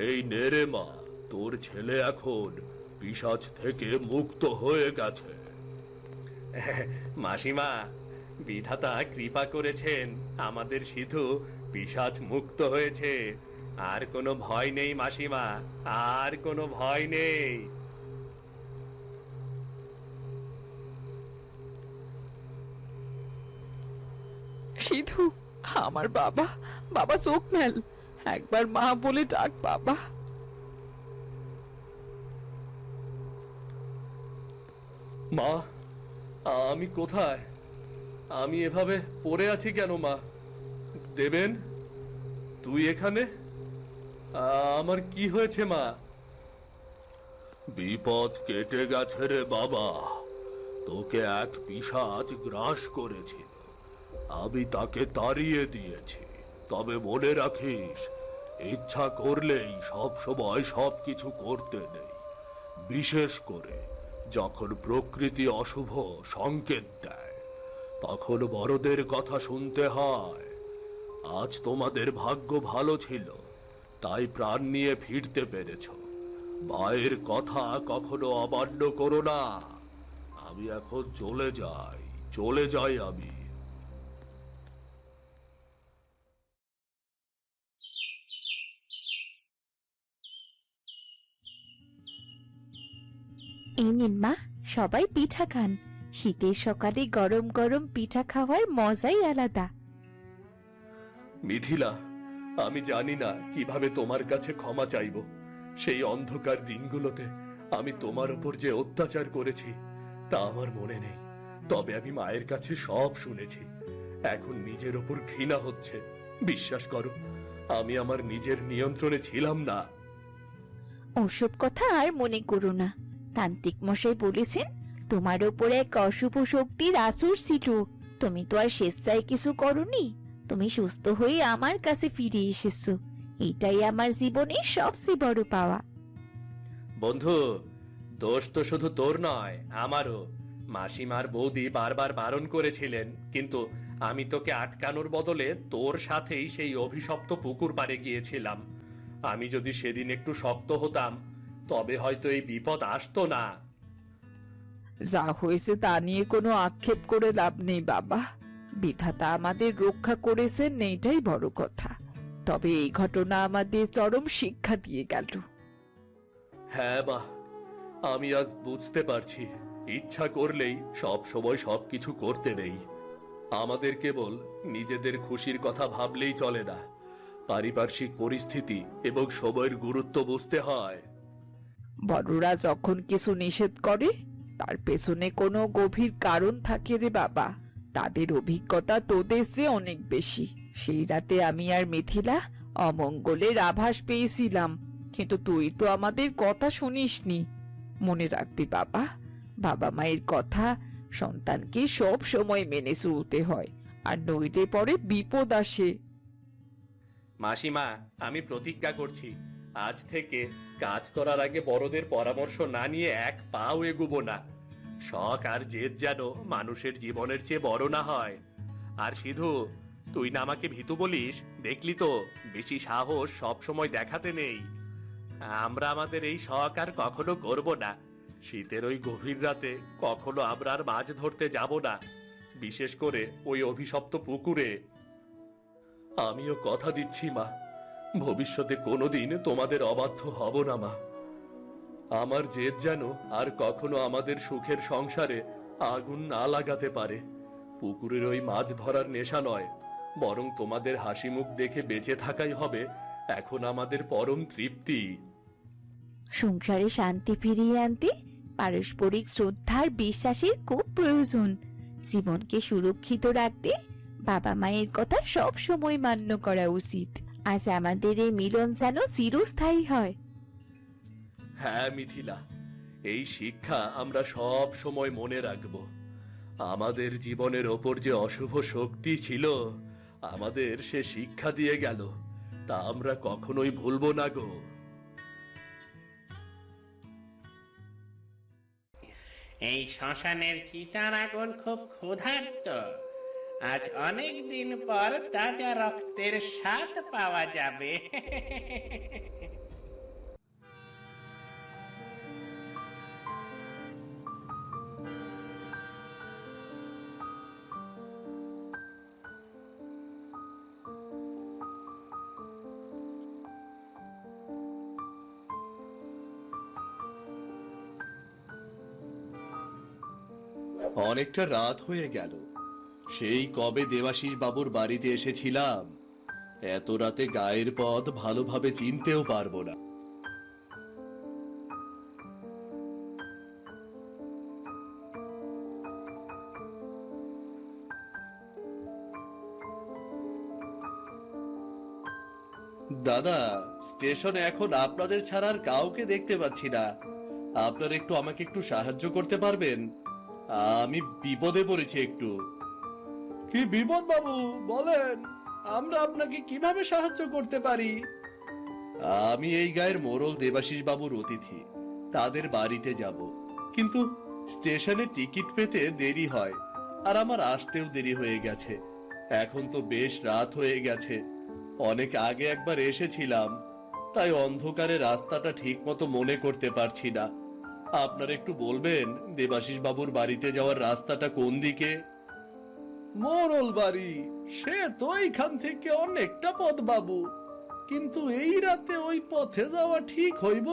এই নেরে মা, তোর ছেলে এখন পিশাচ থেকে মুক্ত হয়ে গেছে। মাসিমা, বিধাতা কৃপা করেছেন, আমাদের সিধু পিশাচ মুক্ত হয়েছে। আর কোনো ভয় নেই মাসিমা, আর কোনো ভয় নেই। সিধু, আমার বাবা, বাবা চোখ মেল, একবার মা বলে ডাক বাবা। মা, আমি কোথায়? আমি এভাবে পড়ে আছি কেন মা? দেবেন, তুই এখানে? আমার কি হয়েছে মা? বিপদ কেটে গেছে রে বাবা, তোকে এক পিশাচ গ্রাস করেছিল, আমি তাকে তাড়িয়ে দিয়েছি। তবে মনে রাখিস, ইচ্ছা করলেই সব সময় সবকিছু করতে নেই, বিশেষ করে যখন প্রকৃতি অশুভ সংকেত দেয়, তখন বড়দের কথা শুনতে হয়। আজ তোমাদের ভাগ্য ভালো ছিল, তাই প্রাণ নিয়ে ফিরতে পেরেছ। মায়ের কথা কখনো অমান্য করো না। আমি এখন চলে যাই আমি। এই নিন মা, সবাই পিঠা খান। শীতের সকালে গরম গরম পিঠা খাওয়ার মজাই আলাদা। মিথিলা, আমি জানি না কিভাবে তোমার কাছে ক্ষমা চাইব। সেই অন্ধকার দিনগুলোতে আমি তোমার উপর যে অত্যাচার করেছি তা আমার মনে নেই, তবে আমি মায়ের কাছে সব শুনেছি। এখন নিজের ওপর ঘৃণা হচ্ছে। বিশ্বাস করো, আমি আমার নিজের নিয়ন্ত্রণে ছিলাম না। ওসব কথা আর মনে করো না। তান্ত্রিক মশাই বলেছেন তোমার ওপর এক অশুভ শক্তির আসর ছিল। তুমি তো আর স্বেচ্ছায় কিছু করনি, তুমি সুস্থ হয়ে আমার কাছে ফিরে এসেছো। এটাই আমার জীবনের সবচেয়ে বড় পাওয়া। বন্ধু, দোষ তো শুধু তোর নয়, আমারও। মাসিমার বৌদি বারবার বারণ করেছিলেন, কিন্তু আমি তোকে আটকানোর বদলে তোর সাথেই সেই অভিশপ্ত পুকুর পাড়ে গিয়েছিলাম। আমি যদি সেদিন একটু শক্ত হতাম, তবে হয়তো এই বিপদ আসতো না। যা হয়েছে তা নিয়ে কোনো আক্ষেপ করে লাভ নেই বাবা। বিধাতা আমাদের রক্ষা করেছেন, এইটাই বড় কথা। তবে এই ঘটনা আমাদের চরম শিক্ষা দিয়ে গেল। হ্যাঁ বা, আমি আজ বুঝতে পারছি, ইচ্ছা করলেই সব সময় সবকিছু করতে নেই। আমাদের কেবল নিজেদের খুশির কথা ভাবলেই চলে না, পারিপার্শ্বিক পরিস্থিতি এবং সময়ের গুরুত্ব বুঝতে হয়। বড়রা যখন কিছু নিষেধ করে, তার পেছনে কোনো গভীর কারণ থাকে রে বাবা। তাদের অভিজ্ঞতা তোদের চেয়ে অনেক বেশি। সেই রাতে আমি আর মিথিলা অমঙ্গলের আভাস পেয়েছিলাম, কিন্তু তুই তো আমাদের কথা শুনিসনি। মনে রাখবি বাবা, বাবা মায়ের কথা সন্তানকে সব সময় মেনে চলতে হয়, আর নইলে পরে বিপদ আসে। মাসিমা, আমি প্রতিজ্ঞা করছি, আজ থেকে কাজ করার আগে বড়দের পরামর্শ না নিয়ে এক পাও এগুবো না। শখ আর জেদ যেন মানুষের জীবনের চেয়ে বড় না হয়। আর সিধু, তুই না আমাকে ভীতু বলিস, দেখলি তো, বেশি সাহস সব সময় দেখাতে নেই। আমরা আমাদের এই শখ আর কখনো করব না। শীতের ওই গভীর রাতে কখনো আমরা আর মাছ ধরতে যাব না, বিশেষ করে ওই অভিশপ্ত পুকুরে। আমিও কথা দিচ্ছি মা, ভবিষ্যতে কোনোদিন তোমাদের অবাধ্য হব না মা। আমার জেদ যেন আর কখনো আমাদের সুখের সংসারে আগুন না লাগাতে পারে। পুকুরের ওই মাছ ধরার নেশা নয়, বরং তোমাদের হাসি মুখ দেখে বেঁচে থাকাই হবে এখন আমাদের পরম তৃপ্তি। সংসারে শান্তি ফিরিয়ে আনতে পারস্পরিক শ্রদ্ধার বিশ্বাসের খুব প্রয়োজন। জীবনকে সুরক্ষিত রাখতে বাবা মায়ের কথা সব সময় মান্য করা উচিত। আজ আমাদের এই মিলন যেন চিরস্থায়ী হয়। হ্যাঁ মিথিলা, এই শিক্ষা আমরা সব সময় মনে রাখব। আমাদের জীবনের ওপর যে অশুভ শক্তি ছিল, আমাদের সে শিক্ষা দিয়ে গেল, তা আমরা কখনোই ভুলবো না গো। এই শ্মশানের চিতার আগুন খুব ক্ষুধার্ত। আজ অনেক দিন পর তাজা রক্তের স্বাদ পাওয়া যাবে। অনেকটা রাত হয়ে গেল। সেই কবে দেবাশিস বাবুর বাড়িতে এসেছিলাম, এত রাতে গায়ের পথ ভালোভাবে চিনতেও পারবো না। দাদা, স্টেশনে এখন আপনাদের ছাড়া আর কাউকে দেখতে পাচ্ছি না। আপনারা একটু আমাকে একটু সাহায্য করতে পারবেন? আমি বিপদে পড়েছি একটু। কি বিপদ বাবু, বলেন, আমরা আপনাকে কিভাবে সাহায্য করতে পারি? আমি এই গায়ের মোড়ল দেবাশিস বাবুর অতিথি, তাদের বাড়িতে যাব, কিন্তু স্টেশনে টিকিট পেতে দেরি হয়, আর আমার আসতেও দেরি হয়ে গেছে। এখন তো বেশ রাত হয়ে গেছে, অনেক আগে একবার এসেছিলাম, তাই অন্ধকারে রাস্তাটা ঠিক মতো মনে করতে পারছি না। আপনারা একটু বলবেন দেবাশিস বাবুর বাড়িতে যাওয়ার রাস্তাটা কোন দিকে? মোড়ল বাড়ি, সে তো এইখান থেকে অনেকটা পথ বাবু, কিন্তু এই রাতে ওই পথে যাওয়া ঠিক হইব?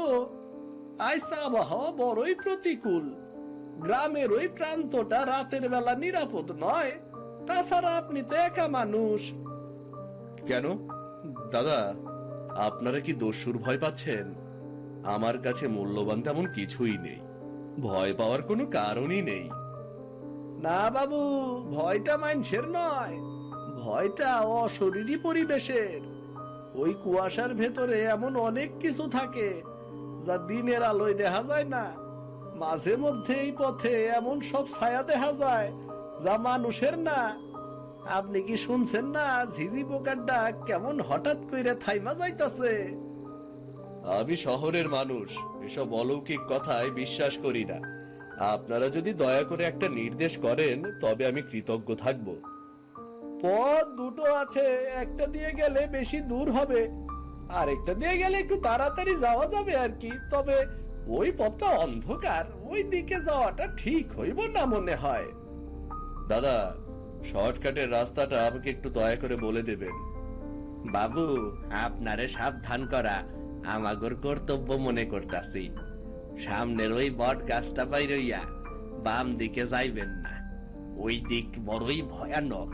আজ আবহাওয়া বড়ই প্রতিকূল, গ্রামের ওই প্রান্তটা রাতের বেলা নিরাপদ নয়, তাছাড়া আপনি তো একা মানুষ। কেন দাদা, আপনারা কি দস্যুর ভয় পাচ্ছেন? আমার কাছে মূল্যবান তেমন কিছুই নেই, ভয় পাওয়ার কোনো কারণই নেই। না বাবু, ভয়টা মানুষের নয়, ভয়টা অশরীরী পরিবেশের। ওই কুয়াশার ভেতরে এমন অনেক কিছু থাকে যা দিনের আলোয় দেখা যায় না। মাঝে মধ্যে এই পথে এমন সব ছায়া দেখা যায় যা মানুষের না। আপনি কি শুনছেন না ঝিঝি পোকার ডাক কেমন হঠাৎ করে থাইমা যাইতাছে? আমি শহরের মানুষ, এসব অলৌকিক কথায় বিশ্বাস করি না। আপনারা যদি দয়া করে একটা নির্দেশ করেন তবে আমি কৃতজ্ঞ থাকব। পথ দুটো আছে, একটা দিয়ে গেলে বেশি দূর হবে, আর একটা দিয়ে গেলে একটু তাড়াতাড়ি যাওয়া যাবে আর কি। তবে ওই পথটা অন্ধকার, ওই দিকে যাওয়াটা ঠিক হইব না মনে হয়। দাদা, শর্টকাটের রাস্তাটা আমাকে একটু দয়া করে বলে দেবেন। বাবু, আপনারে সাবধান করা আমাগর কর্তব্য মনে করতাছি। সামনের ওই বট গাছটা পাইরইয়া বাম দিকে যাইবেন না, ওই দিক বড়ই ভয়ানক।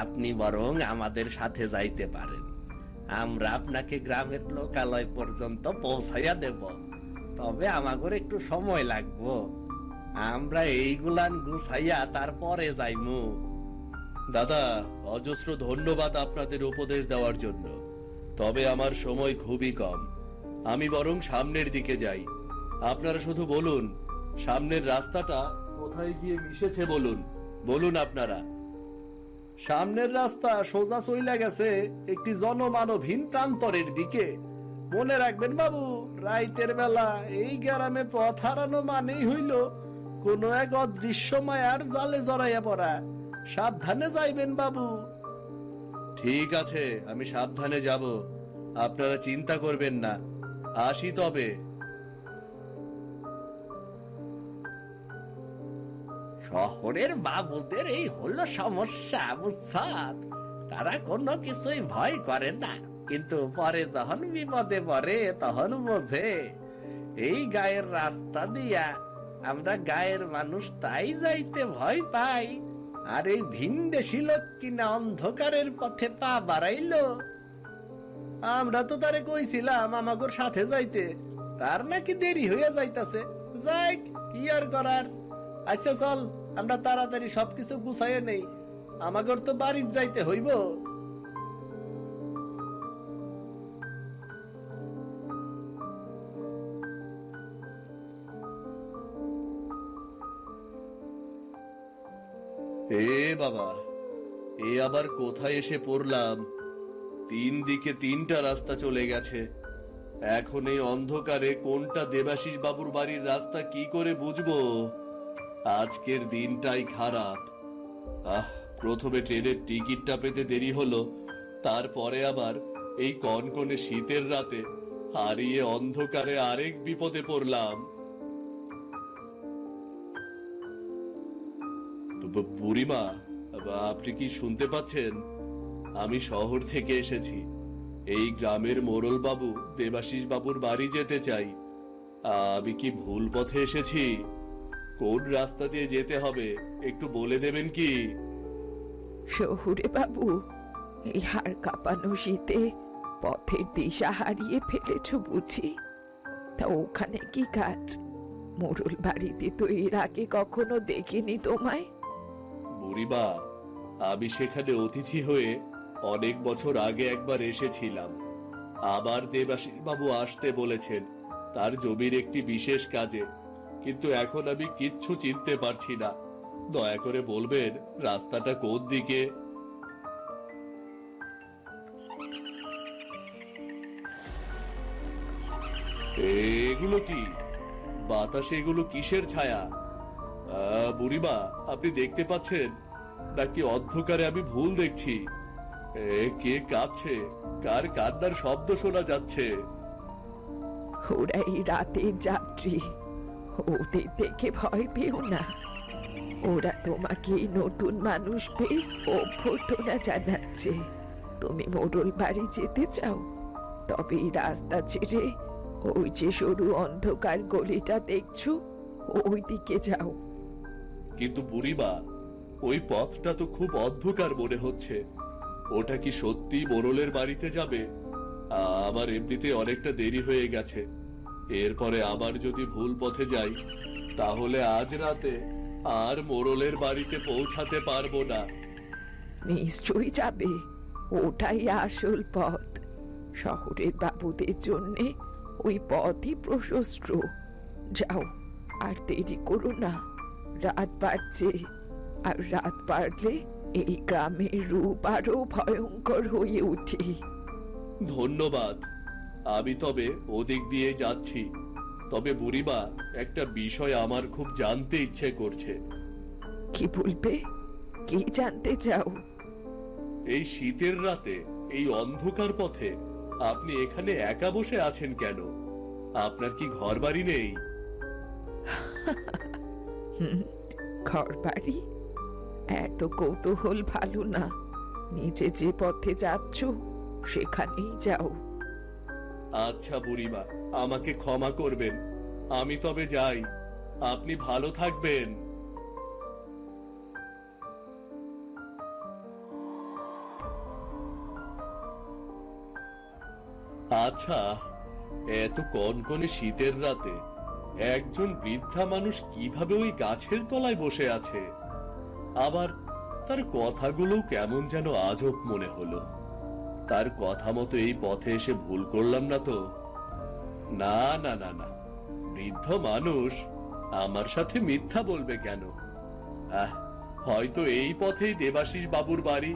আপনি বরং আমাদের সাথে যাইতে পারেন, আমরা আপনাকে গ্রামের লোকালয় পর্যন্ত পৌঁছাইয়া দেব। তবে আমাগর একটু সময় লাগবো, আমরা এইগুলান গুছাইয়া তারপরে যাইমু। দাদা, অজস্র ধন্যবাদ আপনাদের উপদেশ দেওয়ার জন্য, তবে আমার সময় খুবই কম। আমি বরং সামনের দিকে যাই। আপনারা শুধু বলুন সামনের রাস্তাটা কোথায় গিয়ে মিশেছে, বলুন বলুন আপনারা। সামনের রাস্তা সোজা চইলা গেছে একটি জনমানবহীন প্রান্তরের দিকে। মনে রাখবেন বাবু, রাইতের বেলা এই গ্রামে পথ হারানো মানেই হইল কোনো এক অদৃশ্য মায়ার জালে জড়াইয়া পড়া। সাবধানে যাইবেন বাবু। ঠিক আছে, আমি সাবধানে যাব, আপনারা চিন্তা করবেন না। আসি তবে। শহরের বাবুদের এই হলো সমস্যা, বুঝছাত? তারা কোনো কিছুই ভয় করে না, কিন্তু পরে যখন বিপদে পড়ে তখন বোঝে। এই গায়ের রাস্তা দিয়া আমরা গায়ের মানুষ তাই যাইতে ভয় পাই, আর এই ভিনদেশী লোক কিনা অন্ধকারের পথে পা বাড়াইলো। আমরা তো তারে কইছিলাম আমাগোর সাথে যাইতে, তার নাকি দেরি হইয়া যাইতাছে। যাই, কি আর করার। আচ্ছা চল, আমরা তাড়াতাড়ি সবকিছু গুছাইয়া নেই, আমাগোর তো বাড়ি যাইতে হইব। এ বাবা, এ আবার কোথায় এসে পড়লাম? তিন দিকে তিনটা রাস্তা চলে গেছে, এখন এই অন্ধকারে কোনটা দেবাশিস বাবুর বাড়ির রাস্তা কি করে বুঝবো? আজকের দিনটাই খারাপ। প্রথমে ট্রেনের টিকিটটা পেতে দেরি হলো, তারপরে আবার এই কনকনে শীতের রাতে হারিয়ে অন্ধকারে আরেক বিপদে পড়লাম। বুড়িমা, আপনি কি শুনতে পাচ্ছেন? আমি শহর থেকে এসেছি, এই গ্রামের মোড়ল বাবু দেবাশিস বাবুর বাড়ি যেতে চাই। আমি কি ভুল পথে এসেছি? কোন রাস্তা দিয়ে যেতে হবে একটু বলে দেবেন কি? শহুরে বাবু, এই হাড় কাঁপানো শীতে পথের দিশা হারিয়ে ফেলেছ বুঝি? তা ওখানে কি কাজ? মোড়ল বাড়িতে তো এর আগে কখনো দেখিনি তোমায়। বুড়িমা, আমি সেখানে অতিথি হয়ে অনেক বছর আগে একবার এসেছিলাম। আবার দেবাশিস বাবু আসতে বলেছেন তার জমির একটি বিশেষ কাজে, কিন্তু এখন আমি কিচ্ছু চিনতে পারছি না। দয়া করে বলবেন রাস্তাটা কোন দিকে? এগুলো কি বাতাসে? এগুলো কিসের ছায়া? বুড়িমা, আপনি দেখতে পাচ্ছেন নাকি অন্ধকারে আমি ভুল দেখছি? কে কাঁপছে? কার কান্নার শব্দ শোনা যাচ্ছে? ওরা এই রাতের যাত্রী, ওদের দেখে ভয় পেও না। ওরা তোমাকে এই নতুন মানুষ পেয়ে অভ্যর্থনা জানাচ্ছে। তুমি মোড়ল বাড়ি যেতে চাও? তবে এই রাস্তা ছেড়ে ওই যে সরু অন্ধকার গলিটা দেখছো, ওই দিকে যাও। কিন্তু বুড়িমা, ওই পথটা তো খুব অন্ধকার মনে হচ্ছে। ওটা কি সত্যি মোড়লের বাড়িতে যাবে? আমার এমনিতে অনেকটা দেরি হয়ে গেছে। এরপরে আবার যদি ভুল পথে যাই তাহলে আজ রাতে আর মোড়লের বাড়িতে পৌঁছাতে পারবো না। নিশ্চয়ই যাবে, ওটাই আসল পথ। শহরের বাবুদের জন্যে ওই পথই প্রশস্ত। যাও, আর দেরি করো না, রাত বাড়ছে। আর রাত বাড়লে এই গ্রামের রূপ আরো ভয়ঙ্কর হয়ে ওঠে। ধন্যবাদ, আমি তবে ওদিক দিয়ে যাচ্ছি। তবে বুড়িমা, একটা বিষয় আমার খুব জানতে ইচ্ছে করছে। কি বলবে? কি জানতে চাও? এই শীতের রাতে এই অন্ধকার পথে আপনি এখানে একা বসে আছেন কেন? আপনার কি ঘর বাড়ি নেই? ঘর বাড়ি? এত কৌতূহল ভালো না। নিজে যে পথে যাচ্ছ সেখানেই যাও। আচ্ছা বুড়িমা, আমাকে ক্ষমা করবেন। আমি তবে যাই। আপনি ভালো থাকবেন। আচ্ছা, এত কনকনে শীতের রাতে একজন বৃদ্ধা মানুষ কিভাবে ওই গাছের তলায় বসে আছে? আবার তার কথাগুলো কেমন যেন আজব মনে হলো। তার কথা মতো এই পথে এসে ভুল করলাম না তো? না না না না, বৃদ্ধ মানুষ আমার সাথে মিথ্যা বলবে কেন? হয়তো এই পথেই দেবাশিস বাবুর বাড়ি।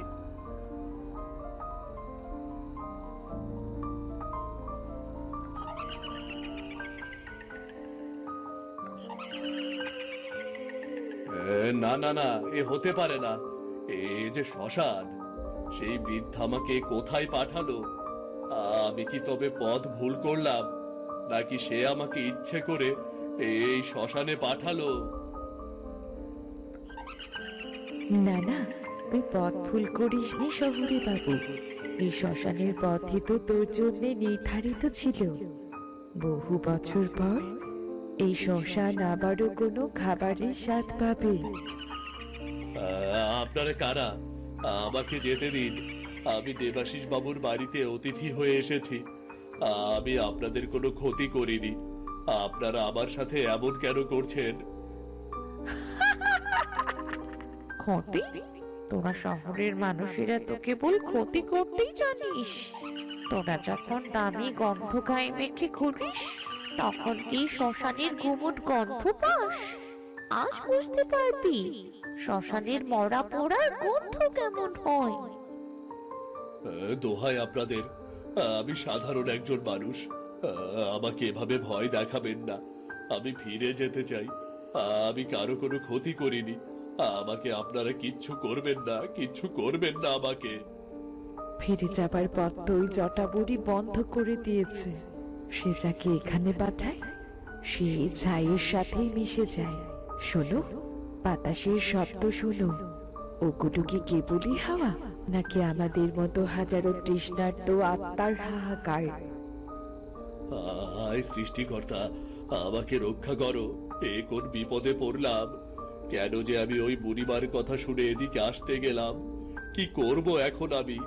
না না না, এ হতে পারে না। এ যে শ্মশান। সেই বৃদ্ধা আমাকে কোথায় পাঠালো? আমি কি তবে পথ ভুল করলাম, নাকি সে আমাকে ইচ্ছে করে এই শ্মশানে পাঠালো? না না, তুই পথ ভুল করিসনি শহুরে বাবু। এই শ্মশানের পথই তো তোর জন্য নির্ধারিত ছিল। বহু বছর পর এই শ্মশান আবারও কোনো খাবারের স্বাদ পাবে। আপনারা কারা? আমাকে যেতে দিন। আমি দেবাশিস বাবুর বাড়িতে অতিথি হয়ে এসেছি। আমি আপনাদের কোনো ক্ষতি করিনি। আপনারা আমার সাথে এমন কেন করছেন? ক্ষতি? তোরা শহরের মানুষেরা তো কেবল ক্ষতি করতেই জানিস। তোরা যখন দামি গন্ধ গায়ে মেখে ঘুরিস তখন কি শ্মশানের গুমট গন্ধ পাস? আজ বুঝতে পারবি শ্মশানের মরা পোড়ার গন্ধ কেমন হয়। দোহাই আপনাদের, আমি সাধারণ একজন মানুষ। আমাকে এভাবে ভয় দেখাবেন না। আমি ফিরে যেতে চাই। আমি কারো কোনো ক্ষতি করিনি। আমাকে আপনারা কিচ্ছু করবেন না, কিচ্ছু করবেন না আমাকে। ফিরে যাবার পথ তো ওই জটা বুড়ি বন্ধ করে দিয়েছে। সে যাকে এখানে পাঠায় সে ছাইয়ের সাথেই মিশে যায়। শোনো, বাতাসের শব্দ শোনো। ওগুলো কি কেবলই হাওয়া, নাকি আমাদের মতো হাজারো তৃষ্ণার্ত আত্মার হাহাকার? হায় সৃষ্টিকর্তা, আমাকে রক্ষা করো। এ কোন বিপদে পড়লাম? কেন যে আমি ওই বুড়িমার কথা শুনে এদিকে আসতে গেলাম? কি করব এখন আমি?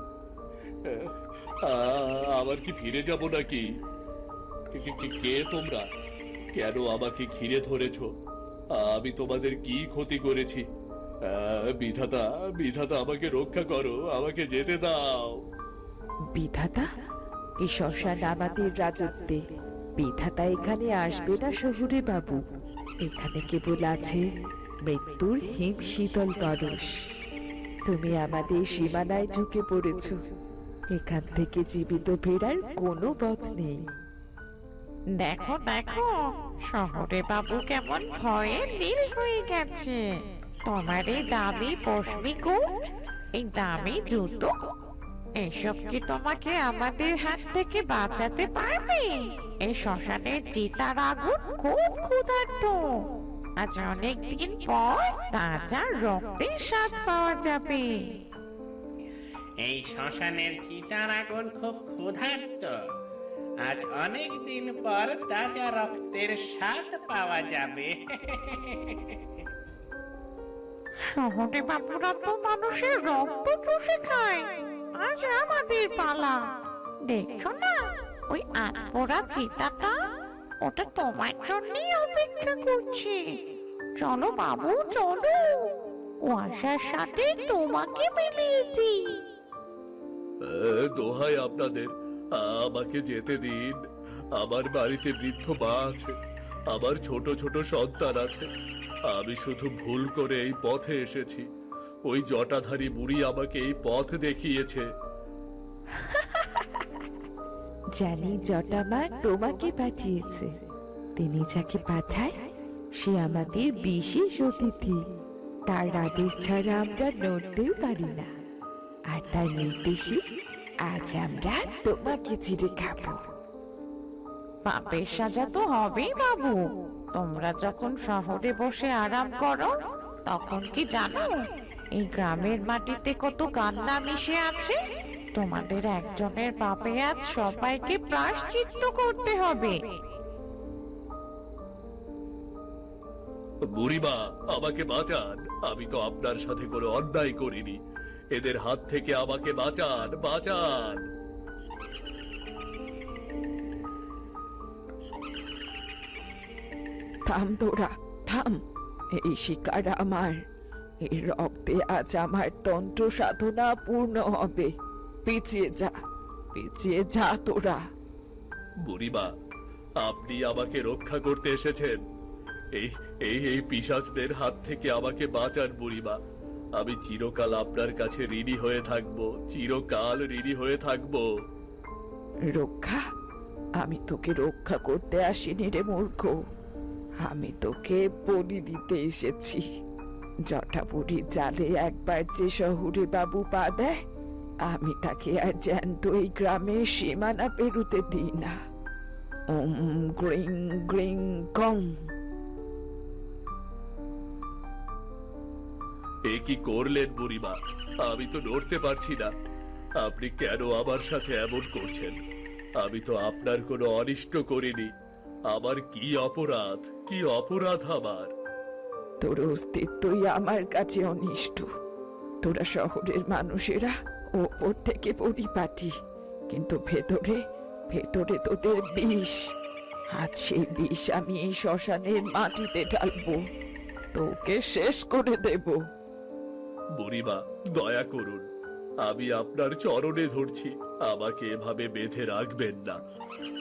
আবার কি ফিরে যাব নাকি? কে তোমরা? কেন আমাকে ঘিরে ধরেছো? আমি তোমাদের কি ক্ষতি করেছি? বিধাতা, বিধাতা আমাকে রক্ষা করো, আমাকে যেতে দাও। বিধাতা, এই শ্মশান আমাদের রাজত্বে। বিধাতা এখানে আসবে না শহুরে বাবু। এখানে কেবল আছে মৃত্যুর হিম শীতল পরশ। তুমি আমাদের সীমানায় ঢুকে পড়েছ। এখান থেকে জীবিত ফেরার কোনো পথ নেই। দেখো দেখো, শহরে বাবু কেমন ভয়ে নীল হয়ে গেছে। তোমার এই দামি পশমি কোট, এই দামি জুতো, এসব কি তোমাকে আমাদের হাত থেকে বাঁচাতে পারবে? এই শ্মশানের চিতার আগুন খুব ক্ষুধার্ত। আজ অনেক দিন পর তাজা রক্তের স্বাদ পাওয়া যাবে। এই শ্মশানের চিতার আগুন খুব ক্ষুধার্ত। আজ অনেক দিন পর তাজা রক্তের স্বাদ পাওয়া যাবে। শহরে বাবুরা তো মানুষের রক্ত চুষে খায়, আজ আমাদের পালা। দেখছো না ওই আটপোড়া চিতাটা, ওটা তোমার জন্যই অপেক্ষা করছে। চলো বাবু চলো, কুয়াশার সাথে তোমাকে মিলিয়ে দিই। দোহাই আপনাদের, আমাকে যেতে দিন। আমার বাড়িতে বৃদ্ধ মা আছে, আমার ছোট ছোট সন্তান আছে। আমি শুধু ভুল করে এই পথে এসেছি। ওই জটাধারী বুড়ি আমাকে এই পথ দেখিয়েছে। জানি জটামা তোমাকে পাঠিয়েছে। তিনি যাকে পাঠায় সে আমাদের বিশেষ অতিথি। তার আদেশ ছাড়া আমরা নড়তেও পারি না। আর তার নির্দেশে আজ আমরা তোমাকে চিড়ে খাবো। পাপের সাজা তো হবেই বাবু। তোমরা যখন শহরে বসে আরাম করো, তখন কি জানো এই গ্রামের মাটিতে কত কান্না মিশে আছে? তোমাদের একজনের পাপে আজ সবাইকে প্রায়শ্চিত্ত করতে হবে। বুড়িমা, আমাকে বাঁচান। আমি তো আপনার সাথে কোনো অন্যায় করিনি। এদের হাত থেকে আমাকে বাঁচান, বাঁচান। থাম তোরা, থাম। এই শিকার আমার। এই রক্তে আজ আমার তন্ত্র সাধনা পূর্ণ হবে। পিছিয়ে যা, পিছিয়ে যা তোরা। বুড়িমা, আপনি আমাকে রক্ষা করতে এসেছেন। এই এই এই পিশাচদের হাত থেকে আমাকে বাঁচান বুড়িমা। আমি চিরকাল আপনার কাছে ঋণী হয়ে থাকবো, চিরকাল ঋণী হয়ে থাকবো। রক্ষা? আমি তোকে রক্ষা করতে আসিনি রে মূর্খ। আমি তোকে বলি দিতে এসেছি। জটাবুড়ির জালে একবার যে শহুরে বাবু পা দেয়, আমি তাকে আর জ্যান্ত এই গ্রামের সীমানা পেরুতে দিই না। ওম গ্রিং গ্রিং কং। এ কি করলেন বুড়িমা? আমি তো নড়তে পারছি না। আপনি কেন আমার সাথে এমন করছেন? আমি তো আপনার কোনো অনিষ্ট করিনি। আমার কি অপরাধ, কি অপরাধ আমার? তোর অস্তিত্বই আমার কাছে অনিষ্ট। তোরা শহরের মানুষেরা ওপর থেকে পরিপাটি, কিন্তু ভেতরে ভেতরে তোদের বিষ। আজ সেই বিষ আমি এই শ্মশানের মাটিতে ঢালবো, তোকে শেষ করে দেব। বুড়িমা, দয়া করুন। আমি আপনার চরণে ধরছি, আমাকে এভাবে বেঁধে রাখবেন না।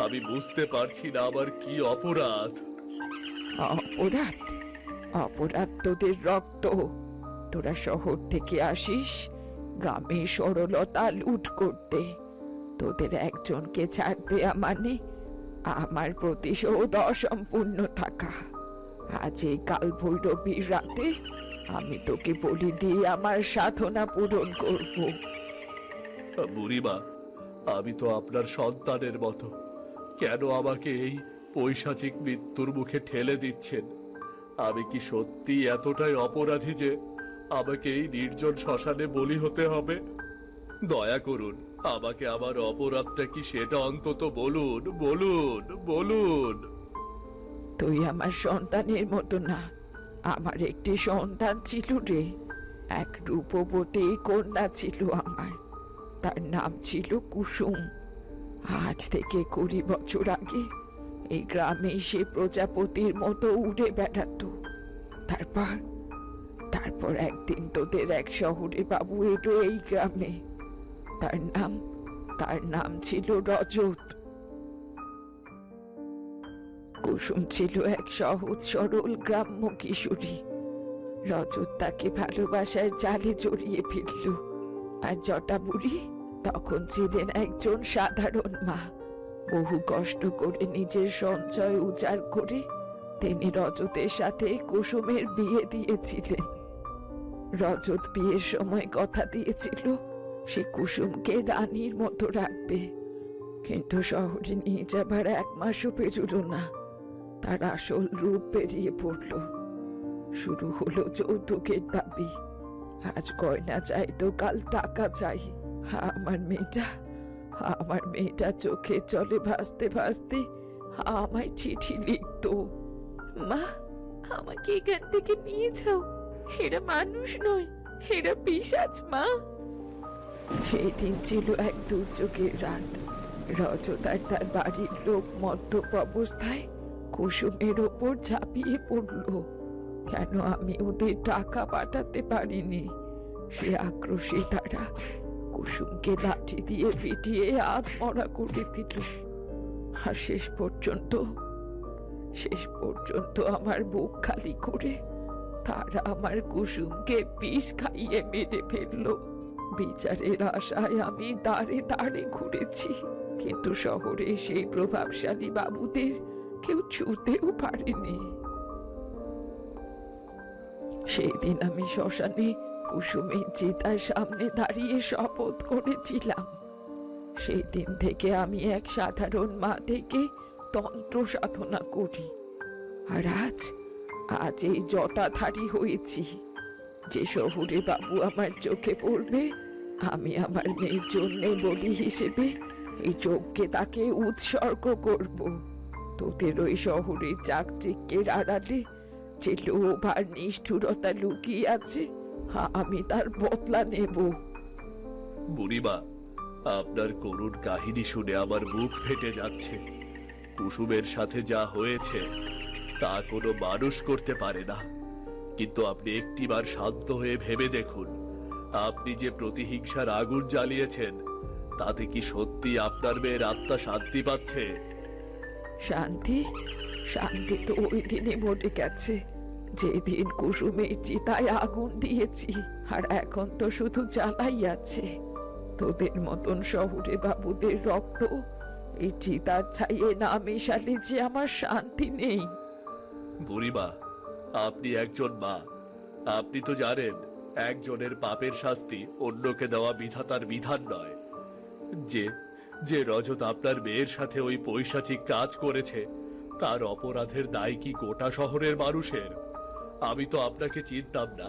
আমি বুঝতে পারছি না আমার কি অপরাধ। অপরাধ? অপরাধ তোদের রক্ত। তোরা শহর থেকে আসিস গ্রামের সরলতা লুট করতে। তোদের একজনকে ছাড় দেয়া মানে আমার প্রতিশোধ অসম্পূর্ণ থাকা। আজ এই কাল ভৈরবীর রাতে আমি তোকে বলি দিয়ে আমার সাধনা পূরণ করব। বুড়িমা, আমি তো আপনার সন্তানের মতো। কেন আমাকে এই পৈশাচিক মৃত্যুর মুখে ঠেলে দিচ্ছেন? আমি কি সত্যি এতটাই অপরাধী যে আমাকে এই নির্জন শ্মশানে বলি হতে হবে? দয়া করুন, আমাকে আমার অপরাধটা কি সেটা অন্তত বলুন, বলুন, বলুন। তুই আমার সন্তানের মতো না। আমার একটি সন্তান ছিল রে, এক রূপবতী কন্যা ছিল আমার। তার নাম ছিল কুসুম। আজ থেকে 20 বছর আগে এই গ্রামে সে প্রজাপতির মতো উড়ে বেড়াতো। তারপর তারপর একদিন তোদের এক শহরে বাবু এলো এই গ্রামে। তার নাম ছিল রজত। কুসুম ছিল এক সহজ সরল গ্রাম্য কিশোরী। রজত তাকে ভালোবাসার জালে জড়িয়ে ফেলল। আর জটা বুড়ি তখন ছিলেন একজন সাধারণ মা। বহু কষ্ট করে নিজের সঞ্চয় উজাড় করে তিনি রজতের সাথে কুসুমের বিয়ে দিয়েছিলেন। রজত বিয়ের সময় কথা দিয়েছিল সে কুসুমকে রানীর মতো রাখবে। কিন্তু শহরে নিয়ে যাবার 1 মাসও পেরোল না, তার আসল রূপ বেরিয়ে পড়ল। শুরু হলো যৌতুকের দাবি। আজ গয়না চাই তো কাল টাকা চাই। আমার মেয়েটা চোখে জলে ভাসতে ভাসতে আমায় চিঠি লিখতো। মা, আমাকে এখান থেকে নিয়ে যাও। এরা মানুষ নয়, এরা পিশাচ মা। সেই দিন ছিল এক দুর্যোগের রাত। রজত আর তার বাড়ির লোক মদ্যপ অবস্থায় কুসুমের ওপর ঝাঁপিয়ে পড়ল। কেন আমি ওদের টাকা পাঠাতে পারিনি সে আক্রোশে তারা কুসুমকে লাঠি দিয়ে পিটিয়ে আধমরা করে দিল। আর শেষ পর্যন্ত আমার বুক খালি করে তারা আমার কুসুমকে বিষ খাইয়ে মেরে ফেললো। বিচারের আশায় আমি দাঁড়ে দাঁড়ে ঘুরেছি, কিন্তু শহরে সেই প্রভাবশালী বাবুদের কেউ ছুঁতেও পারেনি। সেই দিন আমি শ্মশানে কুসুমের চিতার সামনে দাঁড়িয়ে শপথ করেছিলাম, সেই দিন থেকে আমি এক সাধারণ মা থেকে তন্ত্র সাধনা করি। আর আজ এই জটাধারী হয়েছি। যে শহুরে বাবু আমার চোখে পড়বে, আমি আমার মেয়ের জন্য বলি হিসেবে এই চোখকে তাকে উৎসর্গ করব। তোদের ওই শহরের চাকচিক্যের আড়ালে যে লোভ আর নিষ্ঠুরতা লুকিয়ে আছে, আমি তার বদলা নেব। বুড়িমা, আপনার করুণ কাহিনী শুনে আমার বুক ফেটে যাচ্ছে। কুসুমের সাথে যা হয়েছে তা কোনো মানুষ করতে পারে না। কিন্তু আপনি একটিবার শান্ত হয়ে ভেবে দেখুন, আপনি যে প্রতিহিংসার আগুন জ্বালিয়েছেন তাতে কি সত্যি আপনার মেয়ের আত্মা শান্তি পাচ্ছে? শান্তি তো ওই দিনে মরে গেছে যেদিন কুসুমের চিতায় আগুন দিয়েছি। আর এখন তো শুধু জ্বালাই আছে। তোদের মতন শহুরে বাবুদের রক্ত এই চিতার ছাইয়ে না মেশালে যে আমার শান্তি নেই। বুড়িমা, আপনি একজন মা। আপনি তো জানেন একজনের পাপের শাস্তি অন্যকে দেওয়া বিধাতার বিধান নয়। যে রজত আপনার মেয়ের সাথে ওই পৈশাচিক কাজ করেছে তার অপরাধের দায় কি গোটা শহরের মানুষের? আমি তো আপনাকে চিনতাম না,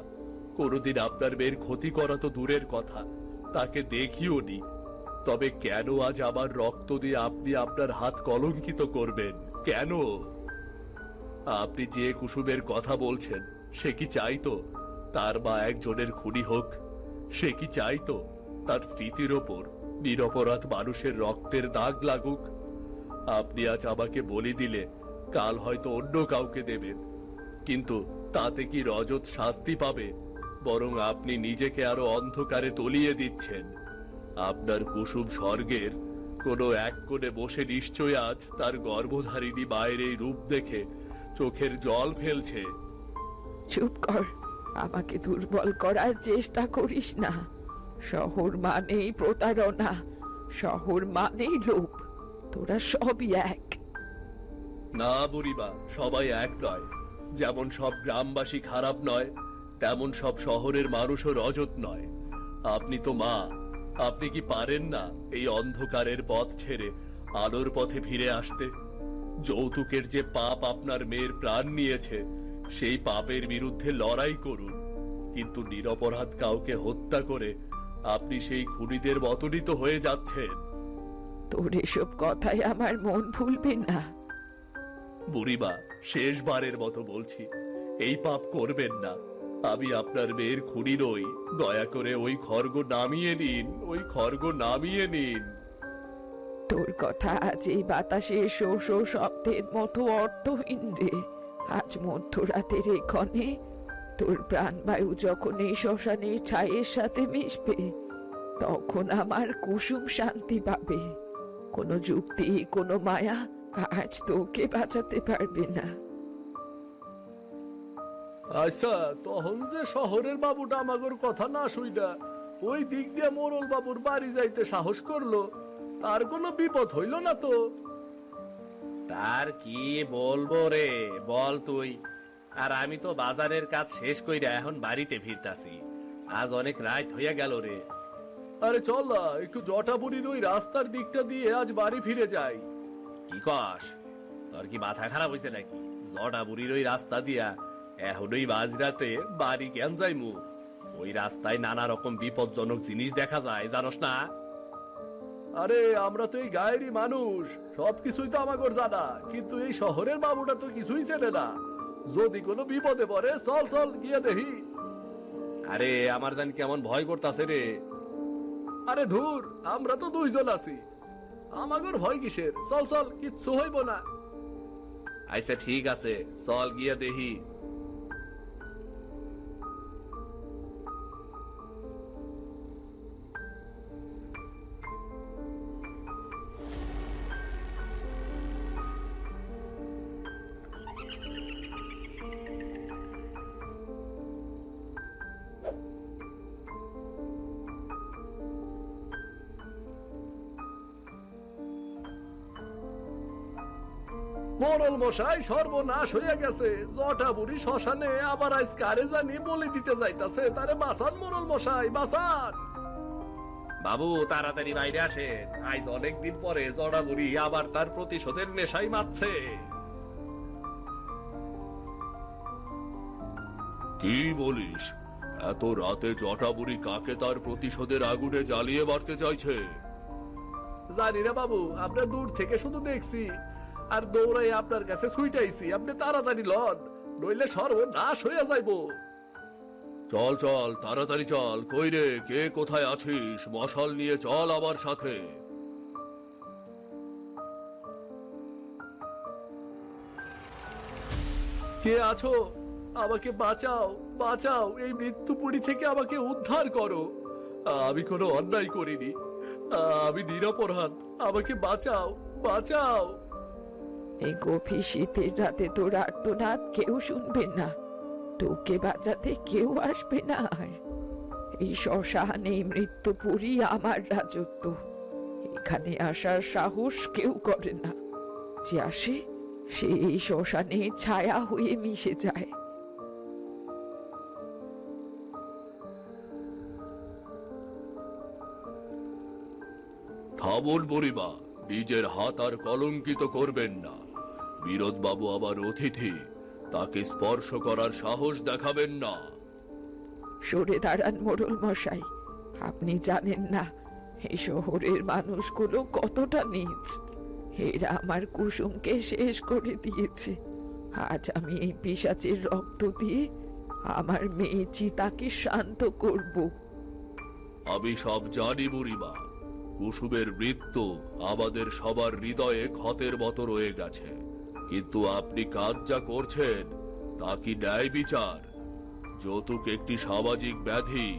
কোনোদিন আপনার মেয়ের ক্ষতি করা তো দূরের কথা, তাকে দেখিও নি। তবে কেন আজ আমার রক্ত দিয়ে আপনি আপনার হাত কলঙ্কিত করবেন? কেন? আপনি যে কুসুমের কথা বলছেন সে কি চাইতো তার মা একজনের খুনি হোক? সে কি চাইতো তার স্মৃতির ওপর নিরপরাধ মানুষের রক্তের দাগ লাগুক? আপনি আজ আমাকে বলি দিলে কাল হয়তো অন্য কাউকে দেবেন, কিন্তু তাতে কি রজত শাস্তি পাবে? বরং আপনি নিজেকে আরো অন্ধকারে তলিয়ে দিচ্ছেন। আপনার কুসুম স্বর্গের কোনো এক কোণে বসে নিশ্চয় আজ তার গর্ভধারিণী মায়ের এই রূপ দেখে চোখের জল ফেলছে। চুপ কর, আমাকে দুর্বল করার চেষ্টা করিস না। শহর মানেই প্রতারণা, শহর মানেই লোভ, তোরা সবই এক। না বুড়িমা, সবাই এক নয়। যেমন সব গ্রামবাসী খারাপ নয়, তেমন সব শহরের মানুষও রজত নয়। আপনি তো মা, আপনি কি পারেন না এই অন্ধকারের পথ ছেড়ে আলোর পথে ফিরে আসতে? যৌতুকের যে পাপ আপনার মেয়ের প্রাণ নিয়েছে সেই পাপের বিরুদ্ধে লড়াই করুন, কিন্তু নিরপরাধ কাউকে হত্যা করে আপনি সেই খুনিদের মতনই তো হয়ে যাচ্ছেন। তোর এসব কথাই আমার মন ভুলবে না। বুড়িমা, শেষবারের মতো বলছি, এই পাপ করবেন না। আমি আপনার মেয়ের খুনি নই। দয়া করে ওই খড়গ নামিয়ে নিন, ওই খড়গ নামিয়ে নিন। তোর কথা আজ এই বাতাসে শো শো শব্দের মতো অর্থহীন রে। আজ মধ্যরাতের এক্ষণে তোর প্রাণবায়ু যখন এই শ্মশানের ছাইয়ের সাথে মিশবে, তখন আমার কুসুম শান্তি পাবে। কোনো যুক্তি, কোনো মায়া আজ তোকে বাঁচাতে পারবে না। আচ্ছা, তখন যে শহরের বাবুটা আমাগোর কথা না শুইনা ওই দিক দিয়ে মোরল বাবুর বাড়ি যাইতে সাহস করলো, তার কোনো বিপদ হইল না তো? তার কি বলবো রে, বল তুই। আর আমি তো বাজারের কাজ শেষ কইরা এখন বাড়িতে ফিরতাছি। আজ অনেক রাত হইয়া গেল রে। আরে চল না, একটু জটাবুড়ির ওই রাস্তার দিকটা দিয়ে আজ বাড়ি ফিরে যাই। কি কস? তোর কি মাথা খারাপ হইছে নাকি? জটা বুড়ির ওই রাস্তা দিয়া এখনই মাঝরাতে বাড়ি কেন যাইমু? ওই রাস্তায় নানা রকম বিপজ্জনক জিনিস দেখা যায়, জানোস না? আরে আমরা তো এই গায়েরই মানুষ, সবকিছুই তো আমাগোর জানা, কিন্তু এই শহরের বাবুটা তো কিছুই চেনে না। যদি কোনো বিপদে পড়ে, চল চল গিয়ে দেখি। আরে আমার জান কেমন ভয় করতাছে রে। আরে ধুর, আমরা তো দুইজন আছি, আমাগোর ভয় কিসের? চল চল, কিচ্ছু হইব না। আচ্ছা ঠিক আছে, চল গিয়ে দেখি। মোরল মশাই, সর্বনাশ হইয়া গেছে। জটাবুড়ি শ্মশানে আবার আজ কারে জানি বলি দিতে যাইতাছে। তারে বাঁচান মোরল মশাই, বাঁচান। বাবু তাড়াতাড়ি বাইরে আসেন, আজ অনেকদিন পরে জড়া বুড়ি আবার তার প্রতিশোধের নেশাই মারছে। কি বলিস? এত রাতে জটাবুড়ি কাকে তার প্রতিশোধের আগুনে জ্বালিয়ে মারতে চাইছে? জানি না বাবু, আমরা দূর থেকে শুধু দেখছি আর দৌড়াই আপনার কাছে ছুইটাইছি। আপনি তাড়াতাড়ি লন, নইলে সর্বনাশ হইয়া যাইব। চল চল, তাড়াতাড়ি চল। কই রে, কে কোথায় আছিস? মশাল নিয়ে চল আমার সাথে। কে আছো? আমাকে বাঁচাও, বাঁচাও, এই মৃত্যুপুরী থেকে আমাকে উদ্ধার করো। আমি কোনো অন্যায় করিনি, আমি নিরপরাধ। আমাকে বাঁচাও, বাঁচাও। এই গভীর শীতের রাতে তোর আর্তনাদ কেউ শুনবে না, তোকে বাঁচাতে কেউ আসবে না। আর এই শ্মশান, এই মৃত্যুপুরী আমার রাজত্ব। এখানে আসার সাহস কেউ করে না। যে আসে সে এই শ্মশানে ছায়া হয়ে মিশে যায়। থামুন বুড়িমা, নিজের হাত আর কলঙ্কিত করবেন না। বিনোদবাবু আমার অতিথি, তাকে স্পর্শ করার সাহস দেখাবেন না। সরে দাঁড়ান মোড়ল মশাই, আপনি জানেন না এই শহরের মানুষগুলো কতটা নীচ। এরা আমার কুসুমকে শেষ করে দিয়েছে। আজ আমি এই পিশাচের রক্ত দিয়ে আমার মেয়ে চিতাকে শান্ত করব। আমি সব জানি বুড়িমা। কুসুমের মৃত্যু আমাদের সবার হৃদয়ে ক্ষতের মতো রয়ে গেছে, কিন্তু আপনি কাজ যা করছেন তা কি ন্যায় বিচার? যৌতুক একটি সামাজিক ব্যাধি,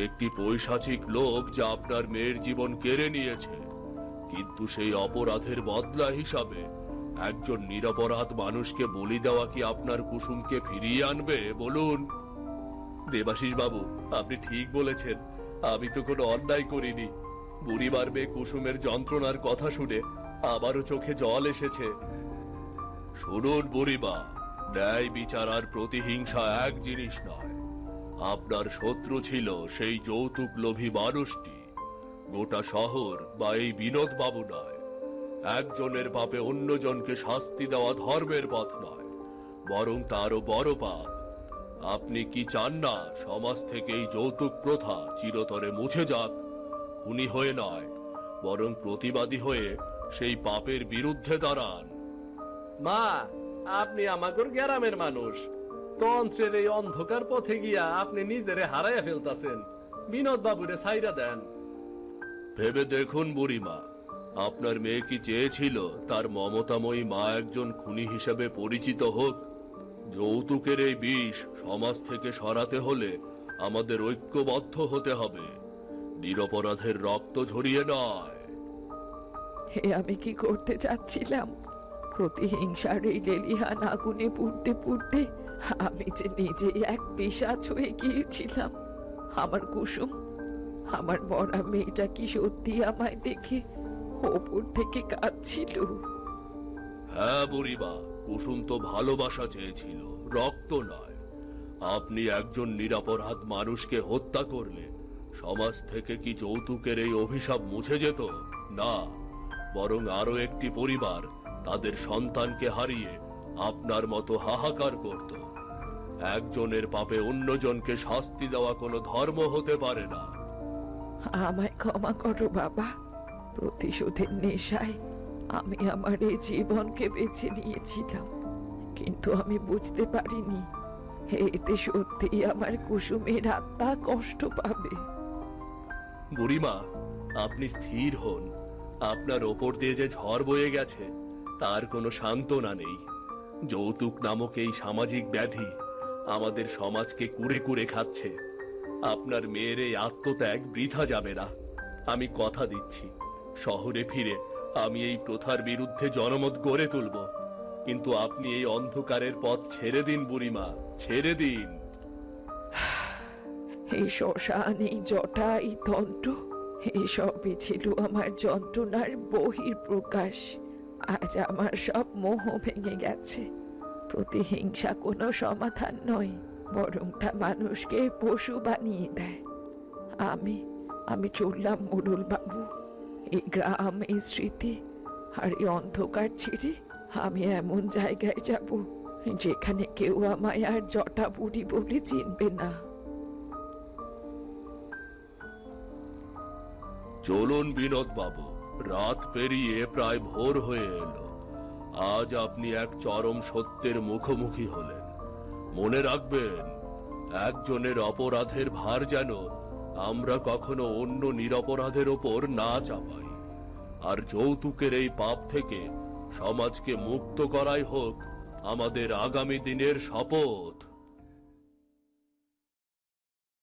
একটি পৈশাচিক লোভ যা আপনার মেয়ের জীবন কেড়ে নিয়েছে। কিন্তু সেই অপরাধের বদলা হিসাবে একজন নিরপরাধ মানুষকে বলি দেওয়া কি আপনার কুসুমকে ফিরিয়ে আনবে বলুন? দেবাশিস বাবু, আপনি ঠিক বলেছেন। আমি তো কোনো অন্যায় করিনি। বুড়িমার মেয়ে কুসুমের যন্ত্রণার কথা শুনে আমারও চোখে জল এসেছে। শুনুন বুড়িমা, ন্যায় বিচার আর প্রতিহিংসা এক জিনিস নয়। আপনার শত্রু ছিল সেই যৌতুক লোভী মানুষটি, গোটা শহর বা এই বিনোদ বাবু নয়। একজনের পাপে অন্যজনকে শাস্তি দেওয়া ধর্মের পথ নয়, বরং তারও বড় পাপ। আপনি কি চান না সমাজ থেকে এই যৌতুক প্রথা চিরতরে মুছে যাক? খুনি হয়ে নয়, বরং প্রতিবাদী হয়ে সেই পাপের বিরুদ্ধে দাঁড়ান। মা, আপনি আমাগর গ্রামের মানুষ, তন্ত্রের এই অন্ধকার পথে গিয়া আপনি নিজেরে হারাইয়া ফেলতাছেন। বিনোদ বাবুরে ছাইরা দেন। ভেবে দেখুন বুড়িমা, আপনার মেয়ে কি চেয়েছিল তার মমতাময়ী মা একজন খুনি হিসেবে পরিচিত হোক? যৌতুকের এই বিষ সমাজ থেকে সরাতে হলে আমাদের ঐক্যবদ্ধ হতে হবে, নিরপরাধের রক্ত ঝরিয়ে নয়। হে আমি কি করতে চাচ্ছিলাম? প্রতিহিংসার এই লেলিহান আগুনে পুড়তে পুড়তে আমি যে নিজেই এক পিশাচ হয়ে গিয়েছিলাম। আমার কুসুম, আমার মরা মেয়েটা কি সত্যি আমায় দেখে ওপর থেকে কাঁদছিল? হ্যাঁ বুড়িমা, কুসুম তো ভালোবাসা চেয়েছিল, রক্ত নয়। আপনি একজন নিরপরাধ মানুষকে হত্যা করলে সমাজ থেকে কি যৌতুকের এই অভিশাপ মুছে যেত? না, বরং আরো একটি পরিবার তাদের সন্তানকে হারিয়ে আপনার মতো হাহাকার করত। একজনের পাপে অন্যজনকে শাস্তি দেওয়া কোনো ধর্ম হতে পারে না। আমায় ক্ষমা করো বাবা। প্রতিশোধের নেশায় আমি আমার এই জীবনকে বেছে নিয়েছিলাম, কিন্তু আমি বুঝতে পারিনি এতে সত্যি আমার কুসুমের আত্মা কষ্ট পাবে। বুড়িমা, আপনি স্থির হন। আপনার ওপর দিয়ে যে ঝড় বয়ে গেছে তার কোনো সান্ত্বনা নেই। যৌতুক নামক এই সামাজিক ব্যাধি আমাদের সমাজকে কুড়ে কুড়ে খাচ্ছে। আপনার মেয়ের এই আত্মত্যাগ বৃথা যাবে না। আমি কথা দিচ্ছি, শহরে ফিরে আমি এই প্রথার বিরুদ্ধে জনমত গড়ে তুলব। কিন্তু আপনি এই অন্ধকারের পথ ছেড়ে দিন বুড়িমা, ছেড়ে দিন। এই শ্মশান, এই জটা, এই তন্ত্র, এসবই ছিল আমার যন্ত্রণার বহির প্রকাশ। আজ আমার সব মোহ ভেঙে গেছে। প্রতিহিংসা কোনো সমাধান নয়, বরং তা মানুষকে পশু বানিয়ে দেয়। আমি চললাম মোড়ল বাবু। এই গ্রাম, এই স্মৃতি আর এই অন্ধকার ছেড়ে আমি এমন জায়গায় যাব যেখানে কেউ আমায় আর জটা বুড়ি বলে চিনবে না। চলুন বিনোদ বাবু, রাত পেরিয়ে প্রায় ভোর হয়ে এলো। আজ আপনি এক চরম সত্যের মুখোমুখি হলেন। মনে রাখবেন, একজনের অপরাধের ভার যেন আমরা কখনো অন্য নিরপরাধের ওপর না চাপাই। আর যৌতুকের এই পাপ থেকে সমাজকে মুক্ত করাই হোক আমাদের আগামী দিনের শপথ।